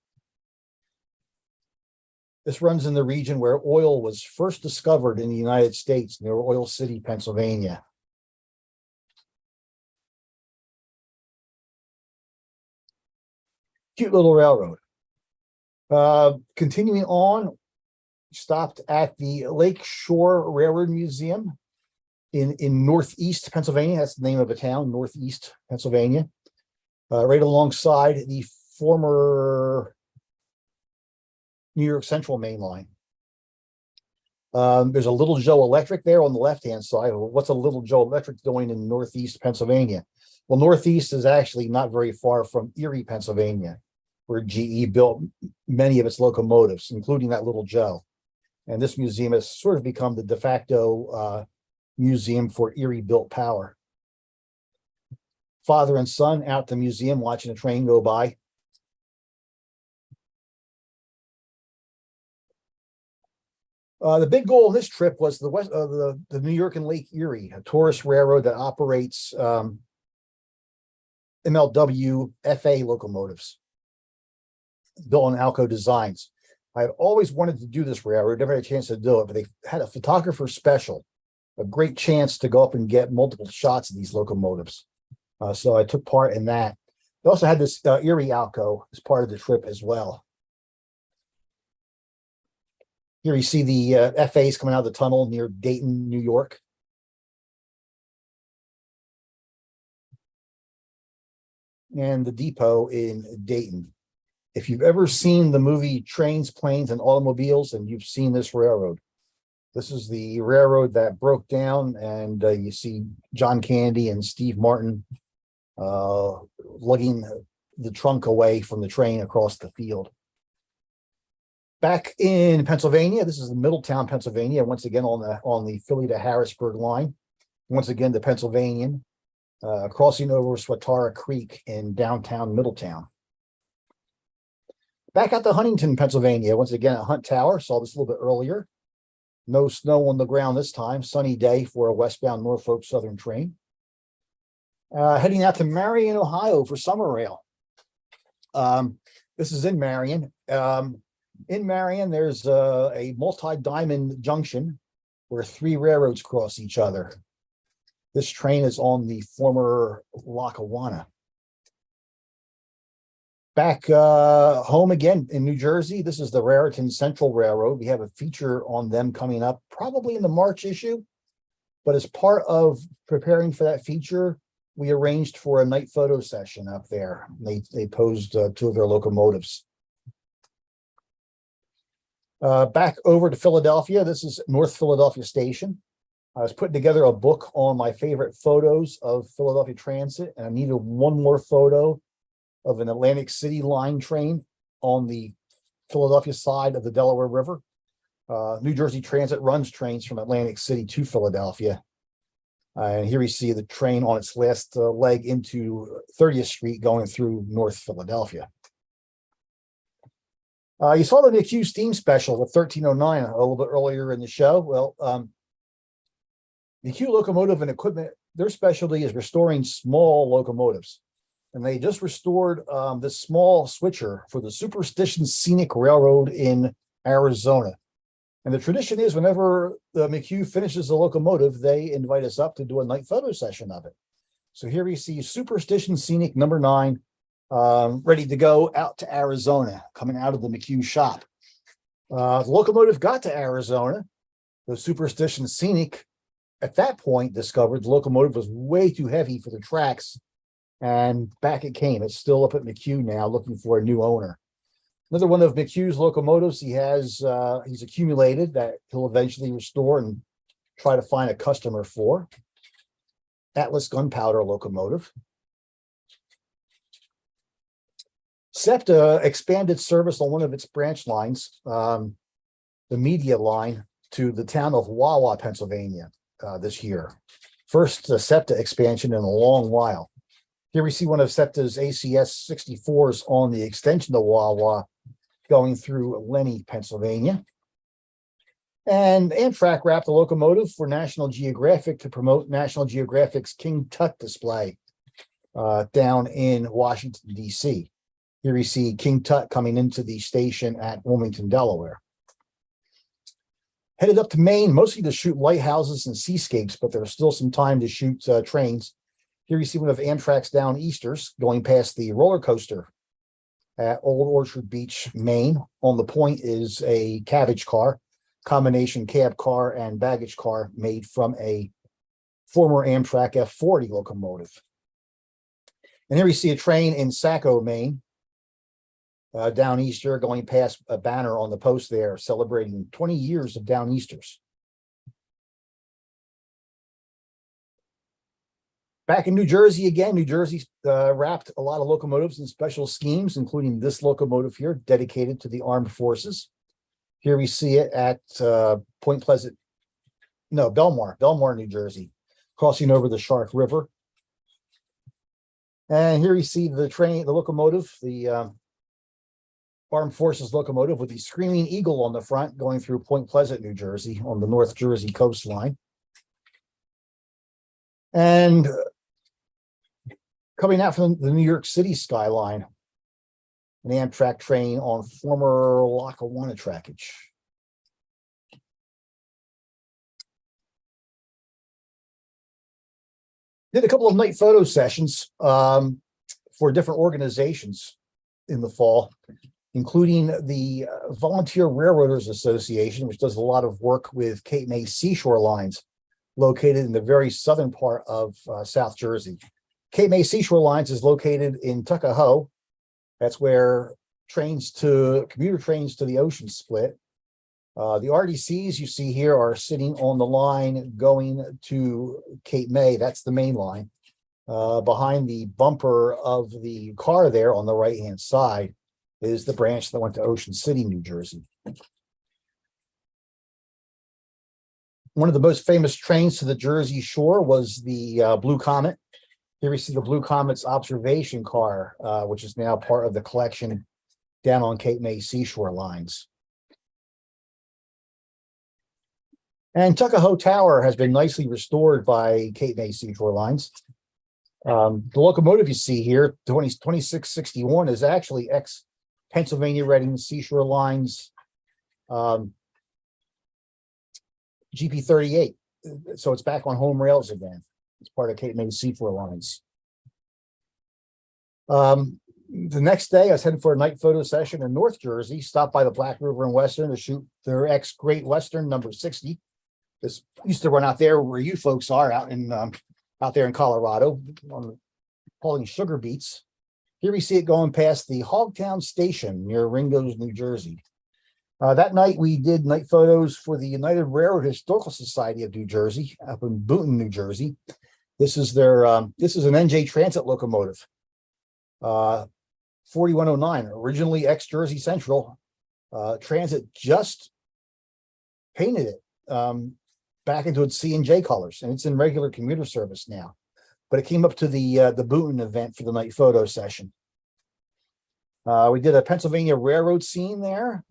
D: This runs in the region where oil was first discovered in the United States, near Oil City, Pennsylvania. Cute little railroad. Continuing on, stopped at the Lake Shore Railroad Museum in Northeast Pennsylvania. That's the name of a town, Northeast Pennsylvania. Right alongside the former New York Central main line. There's a Little Joe Electric there on the left-hand side. What's a Little Joe Electric doing in Northeast Pennsylvania? Well, Northeast is actually not very far from Erie, Pennsylvania, where GE built many of its locomotives, including that Little Joe. And this museum has sort of become the de facto museum for Erie-built power. Father and son out at the museum watching a train go by. The big goal of this trip was the New York and Lake Erie, a tourist railroad that operates MLW FA locomotives built on Alco designs. I had always wanted to do this railroad, never had a chance to do it, but they had a photographer special, a great chance to go up and get multiple shots of these locomotives. So I took part in that. They also had this Erie Alco as part of the trip as well. Here you see the FAs coming out of the tunnel near Dayton, New York. And the depot in Dayton. If you've ever seen the movie Trains, Planes, and Automobiles, and you've seen this railroad, this is the railroad that broke down, and you see John Candy and Steve Martin lugging the trunk away from the train across the field. Back in Pennsylvania, this is in Middletown, Pennsylvania, once again on the Philly to Harrisburg line. Once again, the Pennsylvanian crossing over Swatara Creek in downtown Middletown. Back at the Huntington, Pennsylvania, once again at Hunt Tower, saw this a little bit earlier. No snow on the ground this time, sunny day for a westbound Norfolk Southern train. Heading out to Marion, Ohio for summer rail. This is in Marion. In Marion, there's a multi-diamond junction where three railroads cross each other. This train is on the former Lackawanna. Back home again in New Jersey, this is the Raritan Central Railroad. We have a feature on them coming up probably in the March issue, but as part of preparing for that feature, we arranged for a night photo session up there. They posed two of their locomotives. Back over to Philadelphia, this is North Philadelphia Station. I was putting together a book on my favorite photos of Philadelphia Transit, and I needed one more photo of an Atlantic City line train on the Philadelphia side of the Delaware River. New Jersey Transit runs trains from Atlantic City to Philadelphia. And here we see the train on its last leg into 30th Street going through North Philadelphia. You saw the McHugh Steam Special with 1309 a little bit earlier in the show. Well, McHugh Locomotive and Equipment, their specialty is restoring small locomotives. And they just restored this small switcher for the Superstition Scenic Railroad in Arizona. And the tradition is whenever the McHugh finishes a locomotive, they invite us up to do a night photo session of it. So here we see Superstition Scenic number 9, ready to go out to Arizona, coming out of the McHugh shop. The locomotive got to Arizona. The Superstition Scenic, at that point, discovered the locomotive was way too heavy for the tracks, and back it came. It's still up at McHugh now, looking for a new owner. Another one of McHugh's locomotives he's accumulated that he'll eventually restore and try to find a customer for. Atlas gunpowder locomotive. SEPTA expanded service on one of its branch lines, the media line, to the town of Wawa, Pennsylvania, this year. First SEPTA expansion in a long while. Here we see one of SEPTA's ACS 64s on the extension of Wawa going through Lenny, Pennsylvania. And Amtrak wrapped the locomotive for National Geographic to promote National Geographic's King Tut display down in Washington, D.C. Here we see King Tut coming into the station at Wilmington, Delaware. Headed up to Maine, mostly to shoot lighthouses and seascapes, but there's still some time to shoot trains. Here you see one of Amtrak's Down Easters going past the roller coaster at Old Orchard Beach, Maine. On the point is a cabbage car, combination cab car and baggage car made from a former Amtrak F40 locomotive. And here we see a train in Saco, Maine, Down Easter, going past a banner on the post there celebrating 20 years of Down Easters. Back in New Jersey again, New Jersey wrapped a lot of locomotives in special schemes, including this locomotive here dedicated to the armed forces. Here we see it at Belmar, New Jersey, crossing over the Shark River. And here we see the train, the locomotive, the Armed Forces locomotive with the Screaming Eagle on the front going through Point Pleasant, New Jersey on the North Jersey coastline. And coming out from the New York City skyline, an Amtrak train on former Lackawanna trackage. Did a couple of night photo sessions for different organizations in the fall, including the Volunteer Railroaders Association, which does a lot of work with Cape May seashore lines located in the very southern part of South Jersey. Cape May Seashore Lines is located in Tuckahoe. That's where commuter trains to the ocean split. The RDCs you see here are sitting on the line going to Cape May. That's the main line. Behind the bumper of the car there on the right-hand side is the branch that went to Ocean City, New Jersey. One of the most famous trains to the Jersey Shore was the Blue Comet. Here we see the Blue Comet's observation car, which is now part of the collection down on Cape May Seashore Lines. And Tuckahoe Tower has been nicely restored by Cape May Seashore Lines. The locomotive you see here, 2661, is actually ex-Pennsylvania Reading Seashore Lines GP38. So it's back on home rails again. It's part of Cape May Seashore Lines. The next day, I was heading for a night photo session in North Jersey, stopped by the Black River and Western to shoot their ex-Great Western number 60. This used to run out there where you folks are, out there in Colorado, pulling sugar beets. Here we see it going past the Hogtown Station near Ringo's, New Jersey. That night, we did night photos for the United Railroad Historical Society of New Jersey, up in Boonton, New Jersey. This is this is an NJ Transit locomotive, 4109, originally ex-Jersey Central. Transit just painted it back into its C&J colors, and it's in regular commuter service now. But it came up to the Boonton event for the night photo session. We did a Pennsylvania Railroad scene there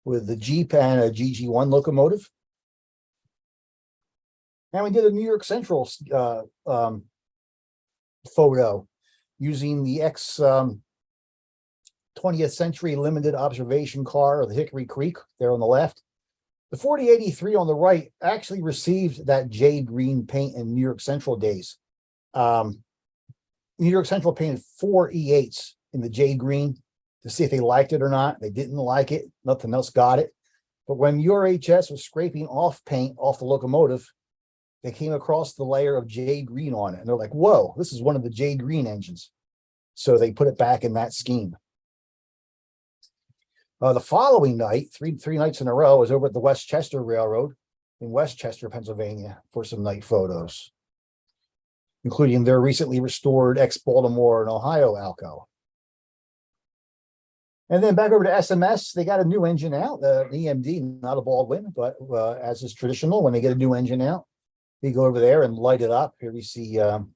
D: with the Jeep and a GG1 locomotive. And we did a New York Central photo using the ex-20th Century Limited Observation car, or the Hickory Creek, there on the left. The 4083 on the right actually received that jade green paint in New York Central days. New York Central painted 4 E8s in the jade green to see if they liked it or not. They didn't like it. Nothing else got it. But when URHS was scraping off paint off the locomotive, they came across the layer of jade green on it. And they're like, whoa, this is one of the jade green engines. So they put it back in that scheme. The following night, three nights in a row, was over at the Westchester Railroad in Westchester, Pennsylvania, for some night photos. including their recently restored ex-Baltimore and Ohio Alco. And then back over to SMS, they got a new engine out, the EMD, not a Baldwin, but as is traditional, when they get a new engine out, they go over there and light it up. Here we see an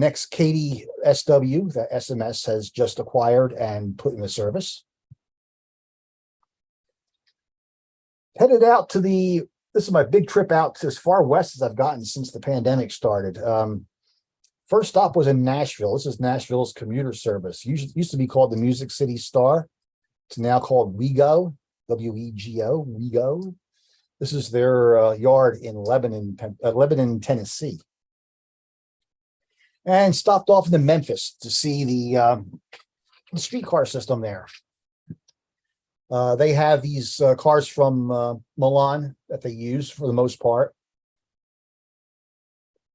D: ex-Katie SW that SMS has just acquired and put into service. Headed out to this is my big trip out to as far west as I've gotten since the pandemic started. First stop was in Nashville. This is Nashville's commuter service. Used to be called the Music City Star. It's now called WeGo, W-E-G-O, WeGo. This is their yard in Lebanon, Tennessee. And stopped off in Memphis to see the streetcar system there. They have these cars from Milan that they use for the most part.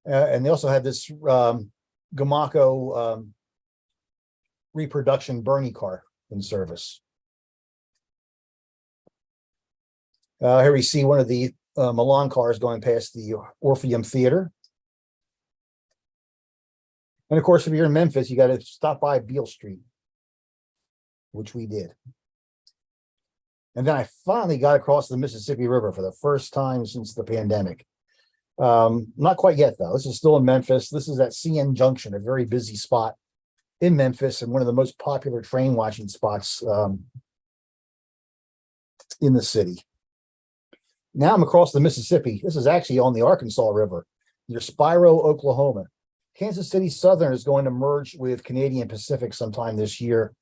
D: And they also have this Gamaco reproduction Bernie car in service. Here we see one of the Milan cars going past the Orpheum Theater. And of course, if you're in Memphis, you got to stop by Beale Street, which we did. And then I finally got across the Mississippi River for the first time since the pandemic. Not quite yet, though. This is still in Memphis. This is at CN Junction, a very busy spot in Memphis and one of the most popular train watching spots in the city. Now I'm across the Mississippi. This is actually on the Arkansas River near Spiro, Oklahoma. Kansas City Southern is going to merge with Canadian Pacific sometime this year.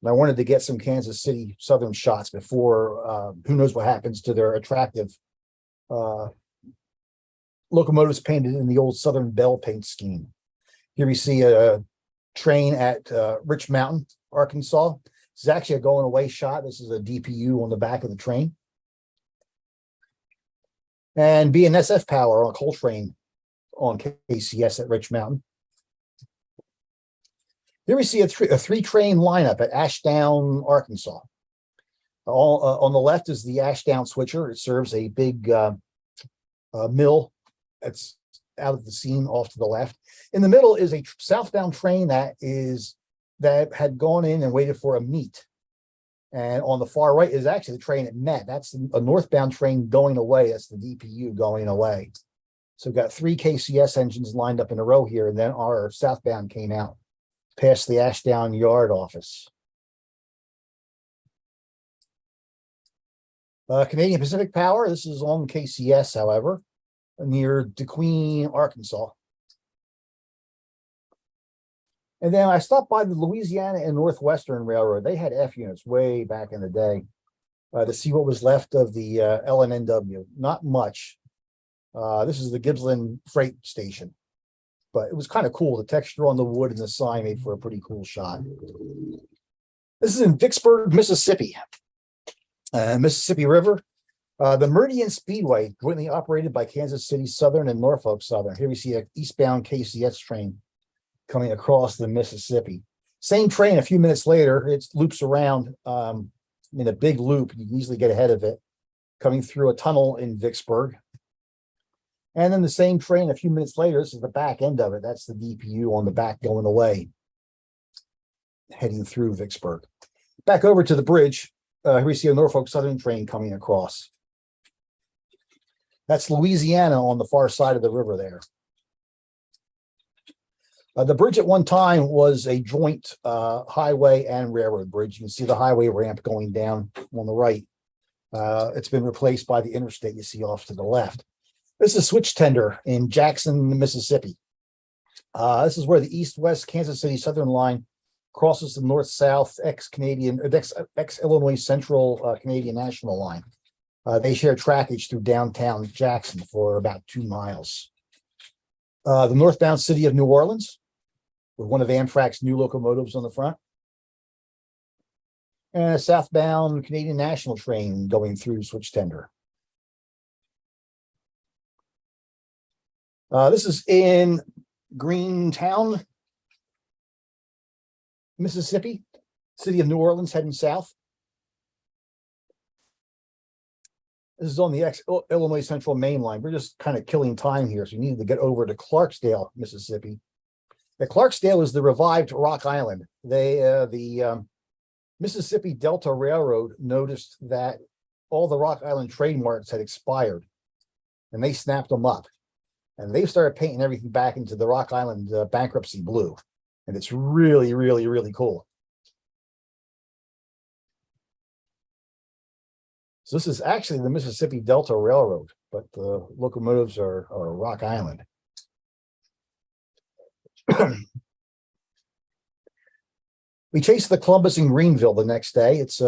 D: And I wanted to get some Kansas City Southern shots before who knows what happens to their attractive locomotives painted in the old Southern Bell paint scheme. Here we see a train at Rich Mountain, Arkansas. This is actually a going away shot. This is a DPU on the back of the train. And BNSF power on a coal train on KCS at Rich Mountain. Here we see a three-train lineup at Ashdown, Arkansas. On the left is the Ashdown switcher. It serves a big mill that's out of the scene off to the left. In the middle is a southbound train that had gone in and waited for a meet. And on the far right is actually the train it met. That's a northbound train going away. That's the DPU going away. So we've got three KCS engines lined up in a row here, and then our southbound came out past the Ashdown Yard office. Canadian Pacific Power, this is on KCS, however, near DeQueen, Arkansas. And then I stopped by the Louisiana and Northwestern Railroad. They had F units way back in the day to see what was left of the LNNW. Not much. This is the Gippsland Freight Station, but it was kind of cool. The texture on the wood and the sign made for a pretty cool shot. This is in Vicksburg, Mississippi. Mississippi River. The Meridian Speedway, jointly operated by Kansas City Southern and Norfolk Southern. Here we see an eastbound KCS train coming across the Mississippi. Same train a few minutes later, it loops around in a big loop. You can easily get ahead of it, coming through a tunnel in Vicksburg. And then the same train a few minutes later, this is the back end of it. That's the DPU on the back going away, heading through Vicksburg. Back over to the bridge, here we see a Norfolk Southern train coming across. That's Louisiana on the far side of the river there. The bridge at one time was a joint highway and railroad bridge. You can see the highway ramp going down on the right. It's been replaced by the interstate you see off to the left. This is switch tender in Jackson, Mississippi. This is where the east-west Kansas City Southern line crosses the north-south ex-Illinois Central Canadian National line. They share trackage through downtown Jackson for about 2 miles. The northbound city of New Orleans, with one of Amtrak's new locomotives on the front. And a southbound Canadian National train going through switch tender. This is in Greentown, Mississippi, city of New Orleans heading south. This is on the Illinois Central Main Line. We're just kind of killing time here, so we need to get over to Clarksdale, Mississippi. The Clarksdale is the revived Rock Island. The Mississippi Delta Railroad noticed that all the Rock Island trademarks had expired, and they snapped them up, and they started painting everything back into the Rock Island bankruptcy blue, and it's really, really, really cool. So this is actually the Mississippi Delta Railroad, but the locomotives are Rock Island. We chased the Columbus and Greenville the next day. It's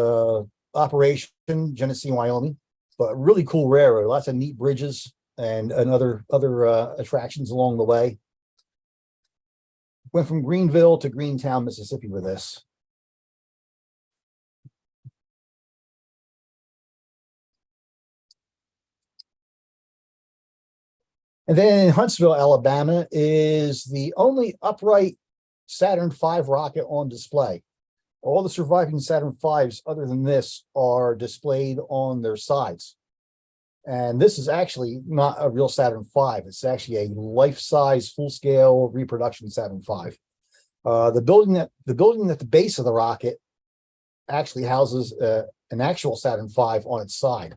D: Operation Genesee, Wyoming, but really cool railroad. Lots of neat bridges and other attractions along the way. Went from Greenville to Greentown, Mississippi with this. And then in Huntsville, Alabama is the only upright Saturn V rocket on display. All the surviving Saturn Vs other than this are displayed on their sides. And this is actually not a real Saturn V. It's actually a life-size, full-scale reproduction Saturn V. The building at the base of the rocket actually houses an actual Saturn V on its side.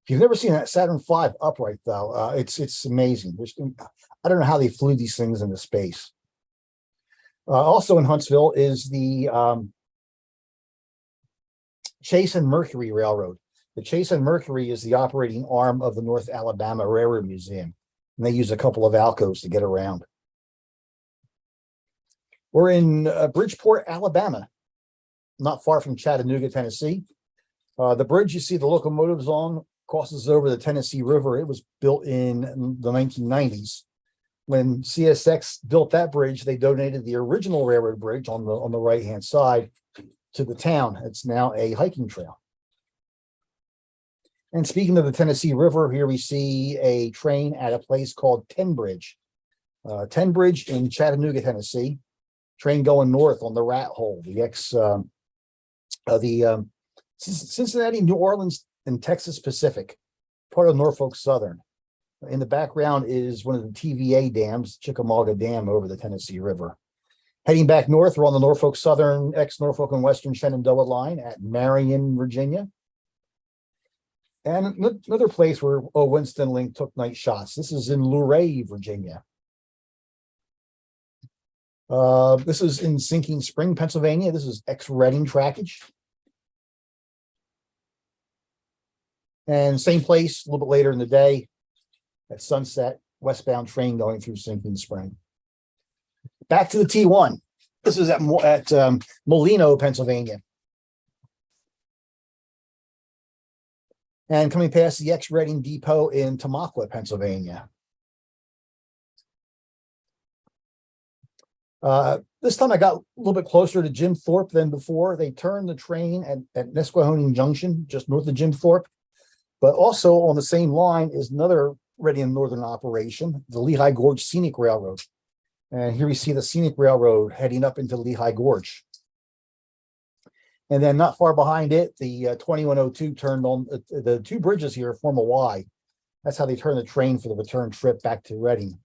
D: If you've never seen that Saturn V upright, though, it's amazing. I don't know how they flew these things into space. Also in Huntsville is the Chase and Mercury Railroad. The Chase and Mercury is the operating arm of the North Alabama Railroad Museum, and they use a couple of alcoves to get around. We're in Bridgeport, Alabama, not far from Chattanooga, Tennessee. The bridge you see the locomotives on crosses over the Tennessee River. It was built in the 1990s. When CSX built that bridge, they donated the original railroad bridge on the right-hand side to the town. It's now a hiking trail. And speaking of the Tennessee River, here we see a train at a place called Ten Bridge. Ten Bridge in Chattanooga, Tennessee. Train going north on the Rat Hole, the Cincinnati, New Orleans, and Texas Pacific, part of Norfolk Southern. In the background is one of the TVA dams, Chickamauga Dam, over the Tennessee River. Heading back north, we're on the Norfolk Southern, ex-Norfolk and Western Shenandoah line at Marion, Virginia. And another place where Winston Link took night shots. This is in Luray, Virginia. This is in Sinking Spring, Pennsylvania. This is ex-Reading trackage. And same place, a little bit later in the day, at sunset, westbound train going through Sinking Spring. Back to the T1. This is at Molino, Pennsylvania. And coming past the ex-Reading Depot in Tamaqua, Pennsylvania. This time I got a little bit closer to Jim Thorpe than before. They turned the train at Nesquehoning Junction, just north of Jim Thorpe. But also on the same line is another Reading Northern operation, the Lehigh Gorge Scenic Railroad. And here we see the Scenic Railroad heading up into Lehigh Gorge. And then not far behind it, the 2102 turned on, the two bridges here form a Y. That's how they turn the train for the return trip back to Reading.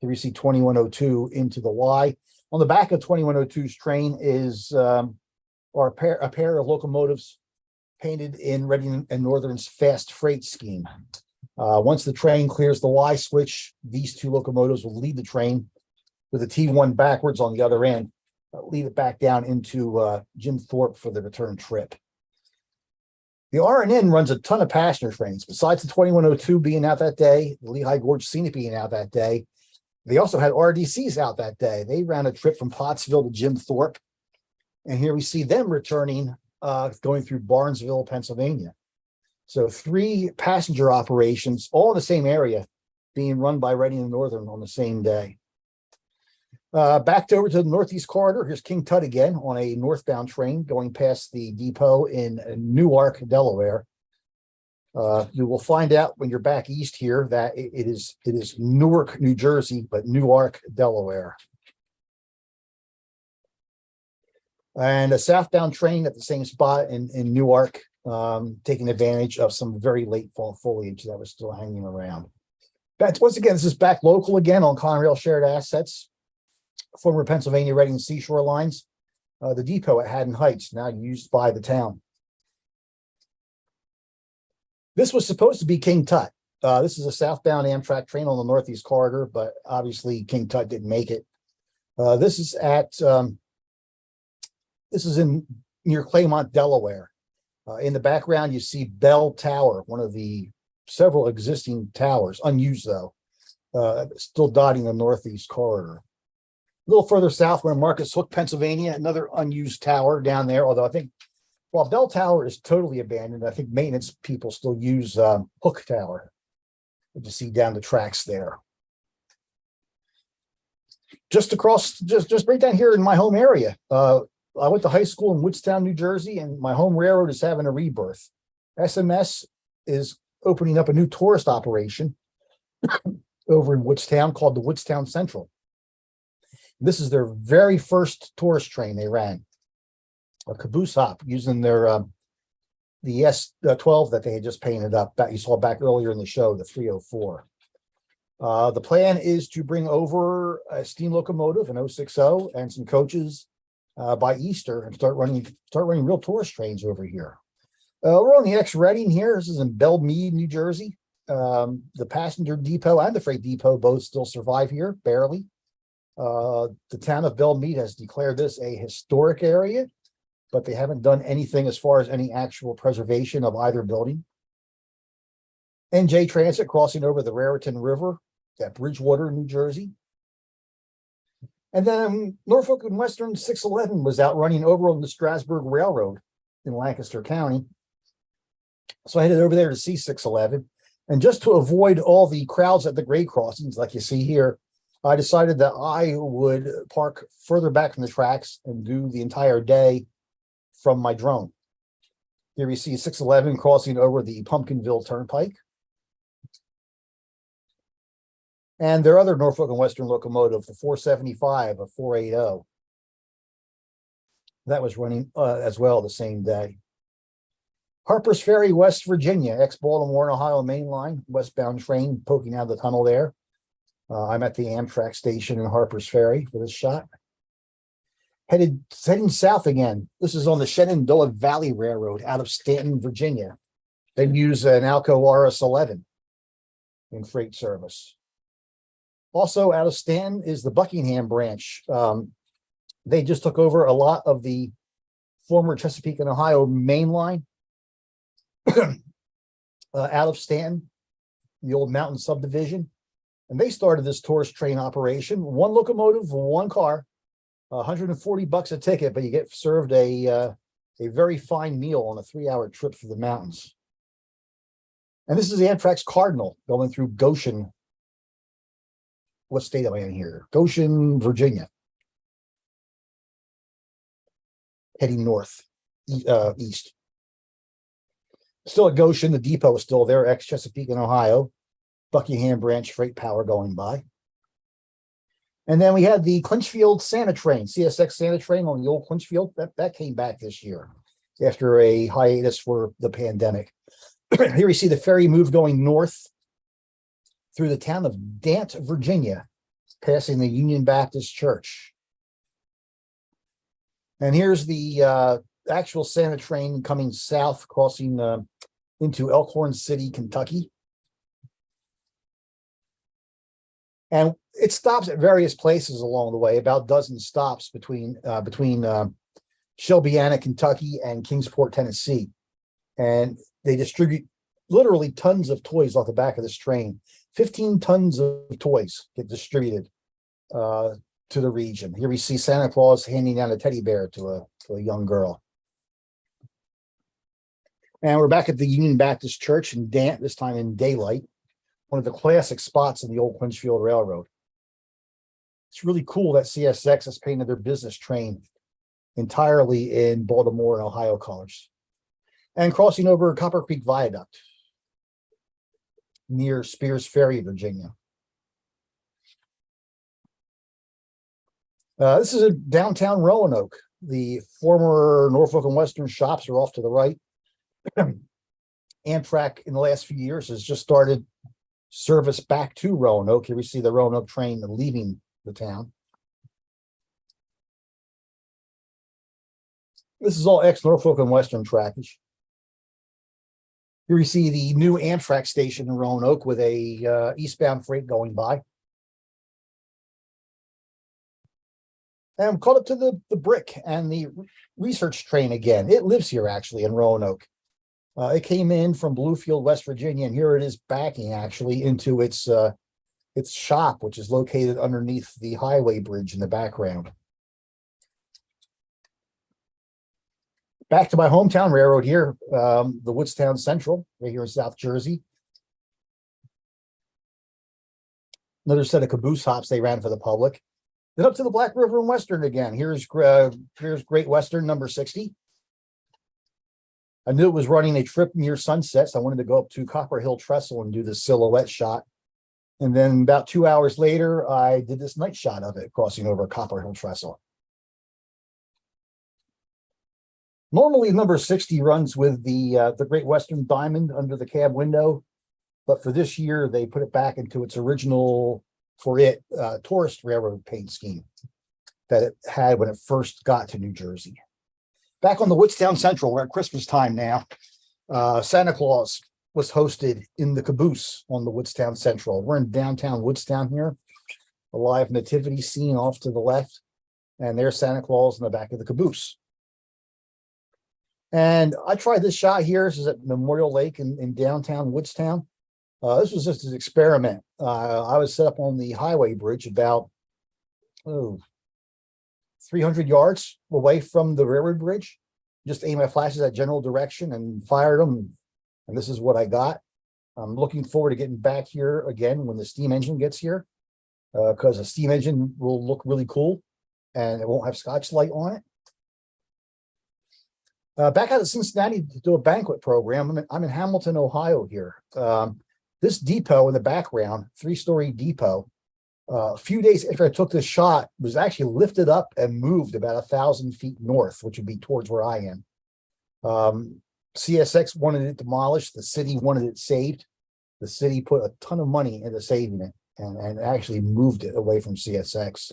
D: Here we see 2102 into the Y. On the back of 2102's train is a pair of locomotives painted in Reading and Northern's fast freight scheme. Once the train clears the Y switch, these two locomotives will lead the train with the T1 backwards on the other end, lead it back down into Jim Thorpe for the return trip. The RNN runs a ton of passenger trains. Besides the 2102 being out that day, the Lehigh Gorge Scenic being out that day, they also had RDCs out that day. They ran a trip from Pottsville to Jim Thorpe. And here we see them returning, going through Barnesville, Pennsylvania. So 3 passenger operations, all in the same area, being run by Reading and Northern on the same day. Back over to the Northeast Corridor, here's King Tut again on a northbound train going past the depot in Newark, Delaware. You will find out when you're back east here that it is Newark, New Jersey, but Newark, Delaware. And a southbound train at the same spot in Newark, taking advantage of some very late fall foliage that was still hanging around. But once again, this is back local again on Conrail shared assets, former Pennsylvania Reading seashore lines. The depot at Haddon Heights, now used by the town. This was supposed to be King Tut. This is a southbound Amtrak train on the Northeast Corridor, but obviously King Tut didn't make it. This is in near Claymont, Delaware. In the background, you see Bell Tower, one of the several existing towers, unused though, still dotting the Northeast Corridor. A little further south, we're in Marcus Hook, Pennsylvania, another unused tower down there. Although I think, while Bell Tower is totally abandoned, I think maintenance people still use Hook Tower, which you see down the tracks there. Just across, just right down here in my home area. I went to high school in Woodstown, New Jersey, and my home railroad is having a rebirth. SMS is opening up a new tourist operation over in Woodstown called the Woodstown Central. This is their very first tourist train they ran, a caboose hop using their the S12 that they had just painted up that you saw back earlier in the show, the 304. The plan is to bring over a steam locomotive, an 060, and some coaches by Easter and start running real tourist trains over here. We're on the X-Reading here. This is in Belle Meade, New Jersey. The passenger depot and the freight depot both still survive here, barely. The town of Belle Meade has declared this a historic area, but they haven't done anything as far as any actual preservation of either building. NJ Transit crossing over the Raritan River at Bridgewater, New Jersey. And then Norfolk and Western 611 was out running over on the Strasburg Railroad in Lancaster County. So I headed over there to see 611. And just to avoid all the crowds at the grade crossings, like you see here, I decided that I would park further back from the tracks and do the entire day from my drone. Here we see 611 crossing over the Pumpkinville Turnpike. And their other Norfolk and Western locomotive, the 475, a 480. That was running as well the same day. Harper's Ferry, West Virginia, ex-Baltimore and Ohio Main Line, westbound train poking out of the tunnel there. I'm at the Amtrak station in Harper's Ferry for this shot. Heading south again. This is on the Shenandoah Valley Railroad out of Stanton, Virginia. They use an Alco RS-11 in freight service. Also out of Stanton is the Buckingham branch. They just took over a lot of the former Chesapeake and Ohio main line out of Stanton, the old Mountain subdivision. And they started this tourist train operation, one locomotive, one car, $140 a ticket, but you get served a very fine meal on a 3-hour trip through the mountains. And this is the Amtrak's Cardinal going through Goshen. What state am I in here? Goshen, Virginia. Heading north, east. Still at Goshen, the depot is still there, ex-Chesapeake and Ohio. Buckingham branch freight power going by. And then we had the Clinchfield Santa train, CSX Santa train on the old Clinchfield. That came back this year after a hiatus for the pandemic. Here we see the ferry move going north through the town of Dant, Virginia, passing the Union Baptist Church. And here's the actual Santa train coming south, crossing into Elkhorn City, Kentucky. And it stops at various places along the way, about a dozen stops between Shelbyana, Kentucky, and Kingsport, Tennessee. And they distribute literally tons of toys off the back of this train. 15 tons of toys get distributed to the region. Here we see Santa Claus handing down a teddy bear to a young girl. And we're back at the Union Baptist Church in Dant, this time in daylight. One of the classic spots in the old Clinchfield Railroad. It's really cool that CSX has painted their business train entirely in Baltimore and Ohio colors. And crossing over Copper Creek Viaduct near Spears Ferry, Virginia. This is a downtown Roanoke. The former Norfolk and Western shops are off to the right. Amtrak in the last few years has just started service back to Roanoke. Here we see the Roanoke train leaving the town. This is all ex-Norfolk and Western trackage. Here we see the new Amtrak station in Roanoke with a eastbound freight going by. And I'm caught up to the brick and the research train again. It lives here actually in Roanoke. It came in from Bluefield, West Virginia, and here it is backing actually into its shop, which is located underneath the highway bridge in the background. Back to my hometown railroad here, the Woodstown Central, right here in South Jersey. Another set of caboose hops they ran for the public. Then up to the Black River and Western again. Here's Great Western number 60. I knew it was running a trip near sunset, so I wanted to go up to Copper Hill Trestle and do the silhouette shot. And then about 2 hours later, I did this night shot of it crossing over Copper Hill Trestle. Normally, number 60 runs with the Great Western Diamond under the cab window, but for this year, they put it back into its original, tourist railroad paint scheme that it had when it first got to New Jersey. Back on the Woodstown Central, we're at Christmas time now. Santa Claus was hosted in the caboose on the Woodstown Central. We're in downtown Woodstown here, a live nativity scene off to the left, and there's Santa Claus in the back of the caboose. And I tried this shot here. This is at Memorial Lake in downtown Woodstown. This was just an experiment. I was set up on the highway bridge about 300 yards away from the railroad bridge. Just aimed my flashes at general direction and fired them. And this is what I got. I'm looking forward to getting back here again when the steam engine gets here, because the steam engine will look really cool and it won't have Scotch light on it. Back out of Cincinnati to do a banquet program. I'm in Hamilton, Ohio here. This depot in the background, 3-story depot, a few days after I took this shot, was actually lifted up and moved about 1,000 feet north, which would be towards where I am. CSX wanted it demolished. The city wanted it saved. The city put a ton of money into saving it and actually moved it away from CSX.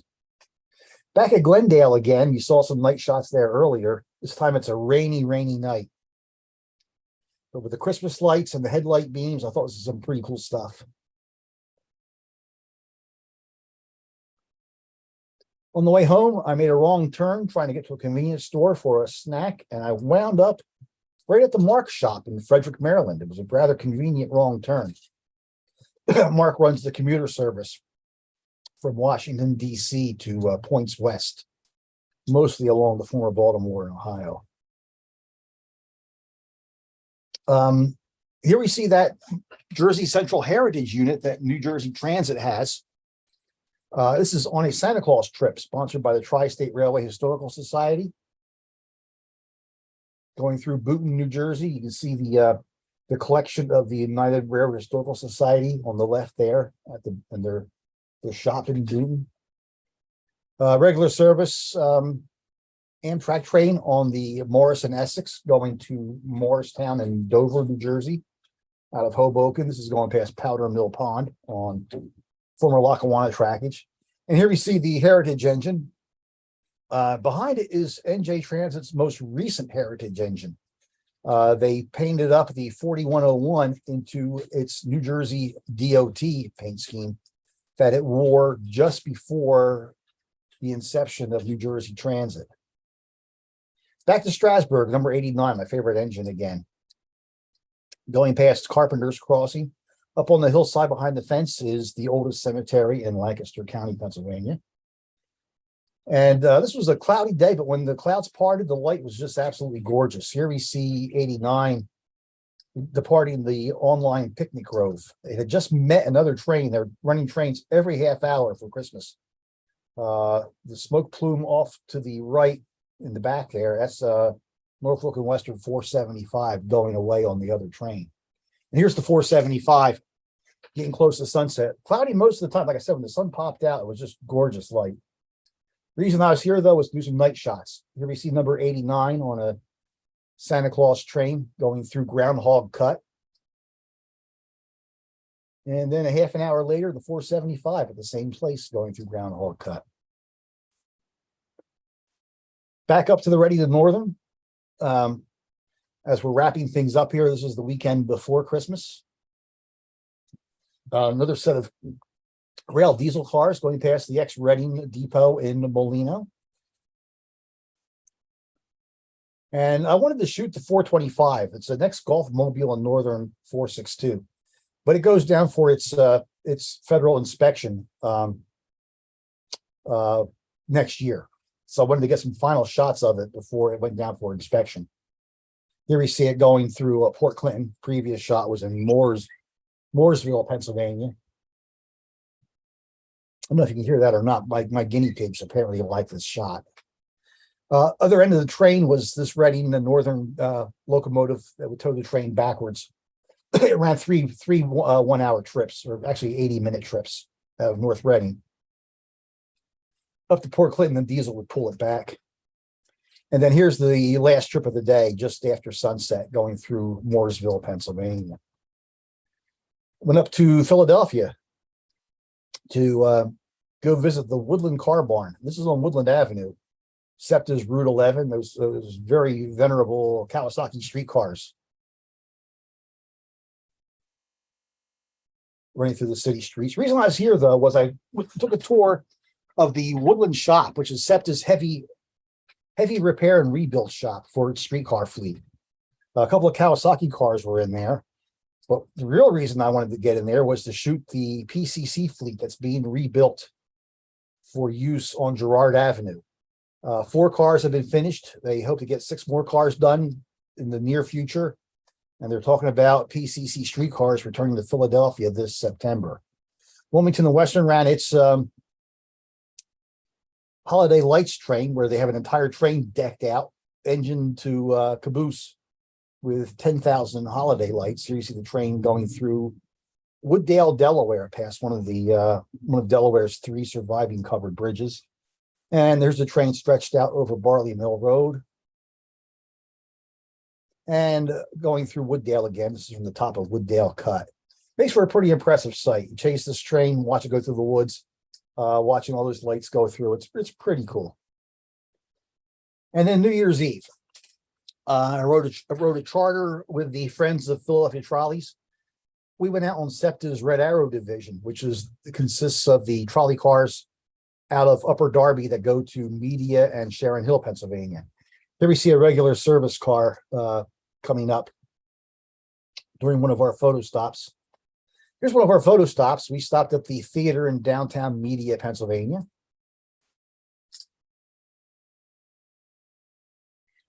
D: Back at Glendale again, you saw some night shots there earlier. This time it's a rainy, rainy night. But with the Christmas lights and the headlight beams, I thought this was some pretty cool stuff. On the way home, I made a wrong turn trying to get to a convenience store for a snack, and I wound up right at the Mark shop in Frederick, Maryland. It was a rather convenient wrong turn. Mark runs the commuter service from Washington, D.C. to points west, mostly along the former Baltimore and Ohio. Here we see that Jersey Central Heritage Unit that New Jersey Transit has. This is on a Santa Claus trip sponsored by the Tri-State Railway Historical Society. Going through Boonton, New Jersey, you can see the collection of the United Railroad Historical Society on the left there at their shop in Boonton. Regular service Amtrak train on the Morris and Essex going to Morristown and Dover, New Jersey, out of Hoboken. This is going past Powder Mill Pond on former Lackawanna trackage. And here we see the Heritage engine. Behind it is NJ Transit's most recent Heritage engine. They painted up the 4101 into its New Jersey DOT paint scheme that it wore just before the inception of New Jersey Transit. Back to Strasburg, number 89, my favorite engine again. Going past Carpenter's Crossing. Up on the hillside behind the fence is the oldest cemetery in Lancaster County, Pennsylvania. And this was a cloudy day, but when the clouds parted, the light was just absolutely gorgeous. Here we see 89 departing the online picnic grove. It had just met another train. They're running trains every half hour for Christmas. The smoke plume off to the right in the back there, that's Norfolk and Western 475 going away on the other train. And here's the 475 getting close to sunset. Cloudy most of the time. Like I said, when the sun popped out, it was just gorgeous light. The reason I was here, though, was to do some night shots. Here we see number 89 on a Santa Claus train going through Groundhog Cut. And then a half an hour later, the 475 at the same place going through Groundhog Cut. Back up to the Ready to Northern. As we're wrapping things up here, this is the weekend before Christmas. Another set of rail diesel cars going past the ex-Reading depot in Molino. And I wanted to shoot the 425. It's the next Golf Mobile and Northern 462, but it goes down for its federal inspection next year. So I wanted to get some final shots of it before it went down for inspection. Here we see it going through Port Clinton. Previous shot was in Mooresville, Pennsylvania. I don't know if you can hear that or not. My guinea pigs apparently like this shot. Other end of the train was this Reading, the Northern locomotive that would tow the train backwards. It ran three 1 hour trips, or actually 80-minute trips out of North Reading. Up to Port Clinton, the diesel would pull it back. And then here's the last trip of the day, just after sunset, going through Mooresville, Pennsylvania. Went up to Philadelphia to go visit the Woodland Car Barn. This is on Woodland Avenue. SEPTA's Route 11, those very venerable Kawasaki streetcars running through the city streets. The reason I was here, though, was I took a tour of the Woodland shop, which is SEPTA's heavy repair and rebuild shop for its streetcar fleet. A couple of Kawasaki cars were in there, but the real reason I wanted to get in there was to shoot the PCC fleet that's being rebuilt for use on Girard Avenue. 4 cars have been finished. They hope to get 6 more cars done in the near future. And they're talking about PCC streetcars returning to Philadelphia this September. Wilmington and Western ran its Holiday Lights train, where they have an entire train decked out, engine to caboose, with 10,000 holiday lights. Here you see the train going through Wooddale, Delaware, past one of Delaware's 3 surviving covered bridges. And there's the train stretched out over Barley Mill Road. And going through Wooddale again. This is from the top of Wooddale Cut. Makes for a pretty impressive sight. You chase this train, watch it go through the woods, watching all those lights go through. It's pretty cool. And then New Year's Eve, I wrote a charter with the Friends of Philadelphia Trolleys. We went out on SEPTA's Red Arrow division, which consists of the trolley cars out of Upper Darby that go to Media and Sharon Hill, Pennsylvania. Here we see a regular service car coming up during one of our photo stops. Here's one of our photo stops. We stopped at the theater in downtown Media, Pennsylvania.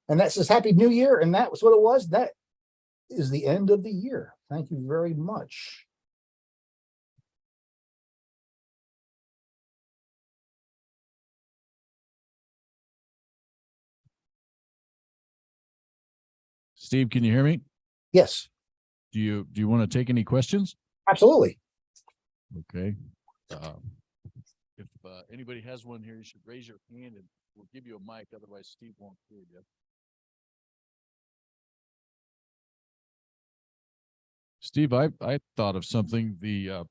D: And that says Happy New Year. And that was what it was. That is the end of the year. Thank you very much.
B: Steve, can you hear me?
D: Yes,
B: Do you want to take any questions?
D: absolutely.
B: Okay. If anybody has one here, you should raise your hand and we'll give you a mic. Otherwise, Steve won't hear you. Steve, I thought of something. The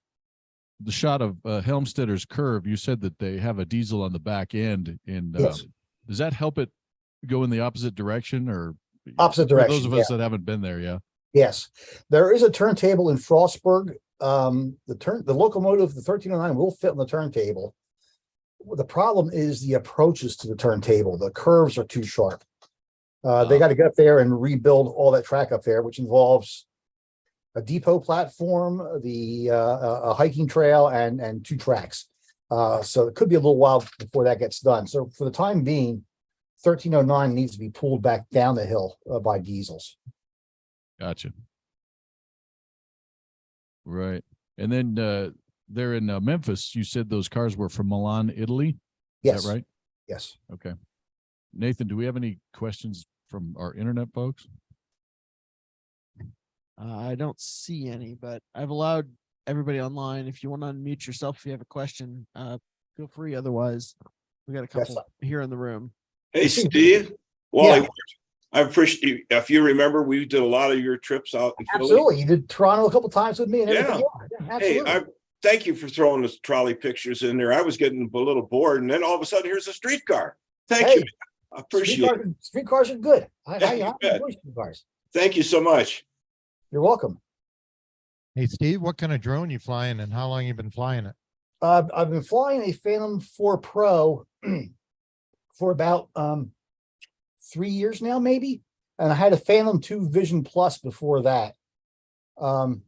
B: shot of Helmstedter's Curve. You said that they have a diesel on the back end, and
D: Yes.
B: does that help it go in the opposite direction, or
D: Opposite
B: for
D: direction,
B: those of us that haven't been there? Yeah.
D: Yes, there is a turntable in Frostburg. The locomotive, the 1309, will fit on the turntable. The problem is the approaches to the turntable. The curves are too sharp. They got to get up there and rebuild all that track up there, which involves a depot platform, a hiking trail, and 2 tracks. So it could be a little while before that gets done. So for the time being, 1309 needs to be pulled back down the hill by diesels.
B: Gotcha. Right. And then there in Memphis, you said those cars were from Milan, Italy.
D: Yes.
B: Is that right?
D: Yes.
B: Okay. Nathan, do we have any questions from our internet folks?
E: I don't see any, but I've allowed everybody online. If you want to unmute yourself, if you have a question, feel free. Otherwise, we got a couple here in the room.
F: Hey, Steve. Wally,
D: Yeah.
F: I appreciate, if you remember, we did a lot of your trips out in Philly.
D: Absolutely. You did Toronto a couple times with me and
F: Yeah.
D: everything. Yeah,
F: Hey,
D: absolutely.
F: thank you for throwing the trolley pictures in there. I was getting a little bored, and then all of a sudden, here's a streetcar. Thank
D: Hey,
F: you. I appreciate it.
D: Streetcars are good.
F: Yeah, you bet.
D: enjoy streetcars.
F: Thank you so much.
D: You're welcome.
C: Hey, Steve, what kind of drone you flying and how long you been flying it?
D: I've been flying a Phantom 4 Pro for about 3 years now, maybe. And I had a Phantom 2 Vision Plus before that. The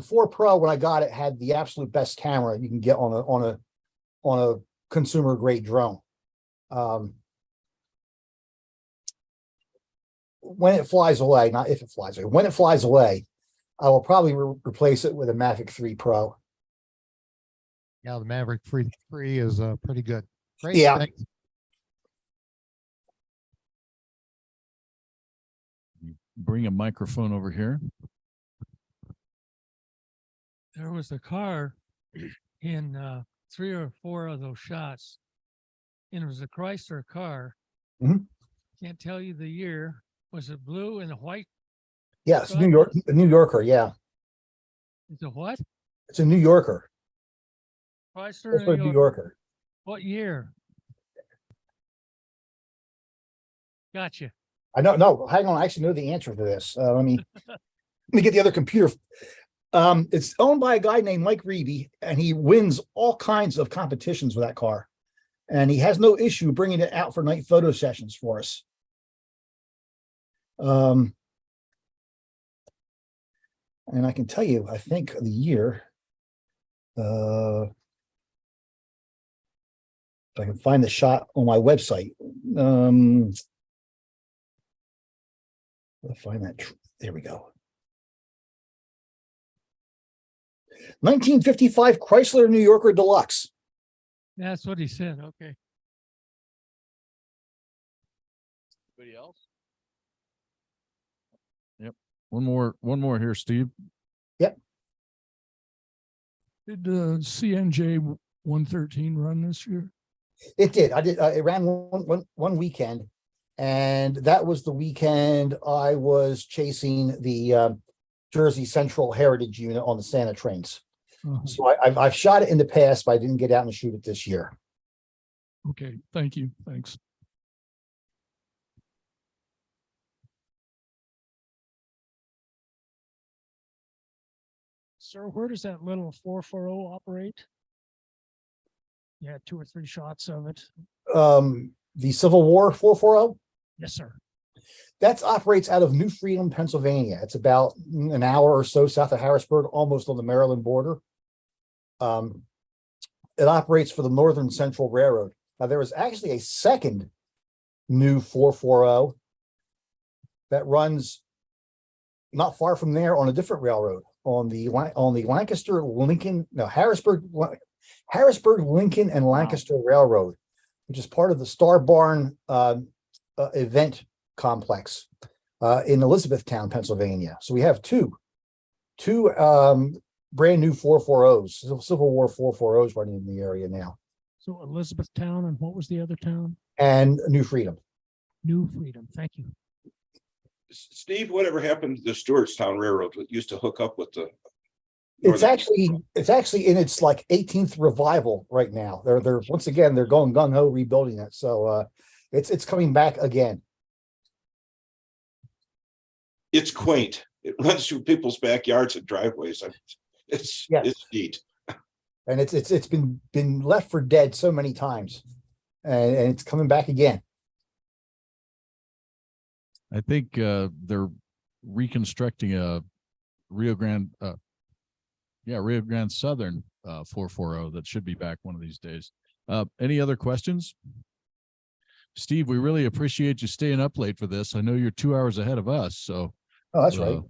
D: 4 Pro, when I got it, had the absolute best camera you can get on a consumer grade drone. When it flies away, not if it flies away, when it flies away, I will probably replace it with a Mavic 3 Pro.
C: Yeah, the Maverick 3 is pretty good. Great.
D: Yeah.
C: Thanks.
B: Bring a microphone over here.
G: There was a car in 3 or 4 of those shots, and it was a Chrysler car.
D: Mhm.
G: Can't tell you the year. Was it blue and white?
D: Yes,
G: Right.
D: a New Yorker. Yeah,
G: It's a what?
D: it's a New Yorker.
G: Chrysler
D: It's a New
G: New York.
D: Yorker.
G: What year? Gotcha.
D: I know. No, hang on. I actually know the answer to this. Let me get the other computer. It's owned by a guy named Mike Reeby, and he wins all kinds of competitions with that car. And he has no issue bringing it out for night photo sessions for us. And I can tell you, I think the year, if I can find the shot on my website. I'll find that. There we go. 1955 Chrysler New Yorker Deluxe.
G: That's what he said. Okay.
B: Anybody else? Yep. One more here, Steve.
G: Did the CNJ 113 run this year?
D: It did. I did. It ran one weekend, and that was the weekend I was chasing the Jersey Central Heritage unit on the Santa trains. So I've shot it in the past, but I didn't get out and shoot it this year.
G: Okay. Thank you. Thanks.
H: Sir, where does that little 440 operate? You had 2 or 3 shots of it.
D: The Civil War 440.
H: Yes, sir.
D: That operates out of New Freedom, Pennsylvania. It's about an hour or so south of Harrisburg, almost on the Maryland border. It operates for the Northern Central Railroad. Now, there was actually a second new 440 that runs not far from there on a different railroad, on the Lancaster, Lincoln, no, Harrisburg, Lincoln, and Lancaster Railroad, which is part of the Star Barn event complex in Elizabethtown, Pennsylvania. So we have two brand new 440s, Civil War 440s running in the area now,
H: So Elizabethtown, and what was the other town?
D: and New Freedom.
H: New Freedom. Thank you.
F: Steve, whatever happened to the Stewartstown Railroad that used to hook up with the?
D: It's
F: Northern-
D: actually in its like 18th revival right now. They're once again they're going gung ho rebuilding it. So it's coming back again.
F: It's quaint. It runs through people's backyards and driveways. It's neat.
D: And it's been left for dead so many times, and it's coming back again.
B: I think they're reconstructing a Rio Grande Southern 440 that should be back one of these days. Any other questions? Steve, we really appreciate you staying up late for this. I know you're 2 hours ahead of us, so.
D: Oh, that's right.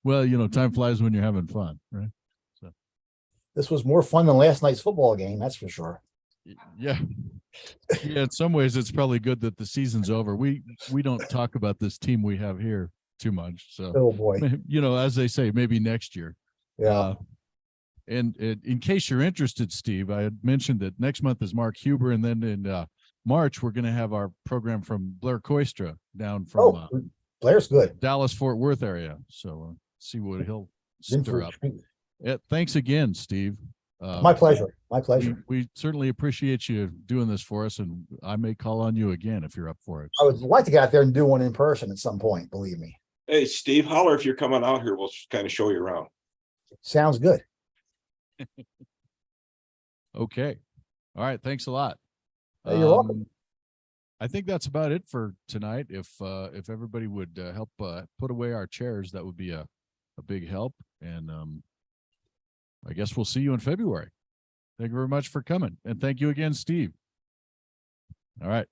B: Well, time flies when you're having fun, right?
D: This was more fun than last night's football game, that's for sure.
B: Yeah. Yeah, in some ways it's probably good that the season's over. We don't talk about this team we have here too much. So,
D: Oh boy.
B: as they say, maybe next year.
D: Yeah.
B: And in case you're interested, Steve, I had mentioned that next month is Mark Huber, and then in March, we're going to have our program from Blair Koistra down from
D: Oh, Blair's good.
B: Dallas Fort Worth area. So see what he'll
D: Been
B: stir
D: for-
B: up. Yeah, thanks again, Steve.
D: My pleasure. My pleasure.
B: We certainly appreciate you doing this for us, and I may call on you again if you're up for it.
D: I would like to get out there and do one in person at some point, believe me.
F: Hey, Steve, holler if you're coming out here. We'll kind of show you around.
D: Sounds good.
B: Okay. All right. Thanks a lot.
D: Hey, you're welcome.
B: I think that's about it for tonight. If everybody would help put away our chairs, that would be a big help. And I guess we'll see you in February. Thank you very much for coming. And thank you again, Steve. All right.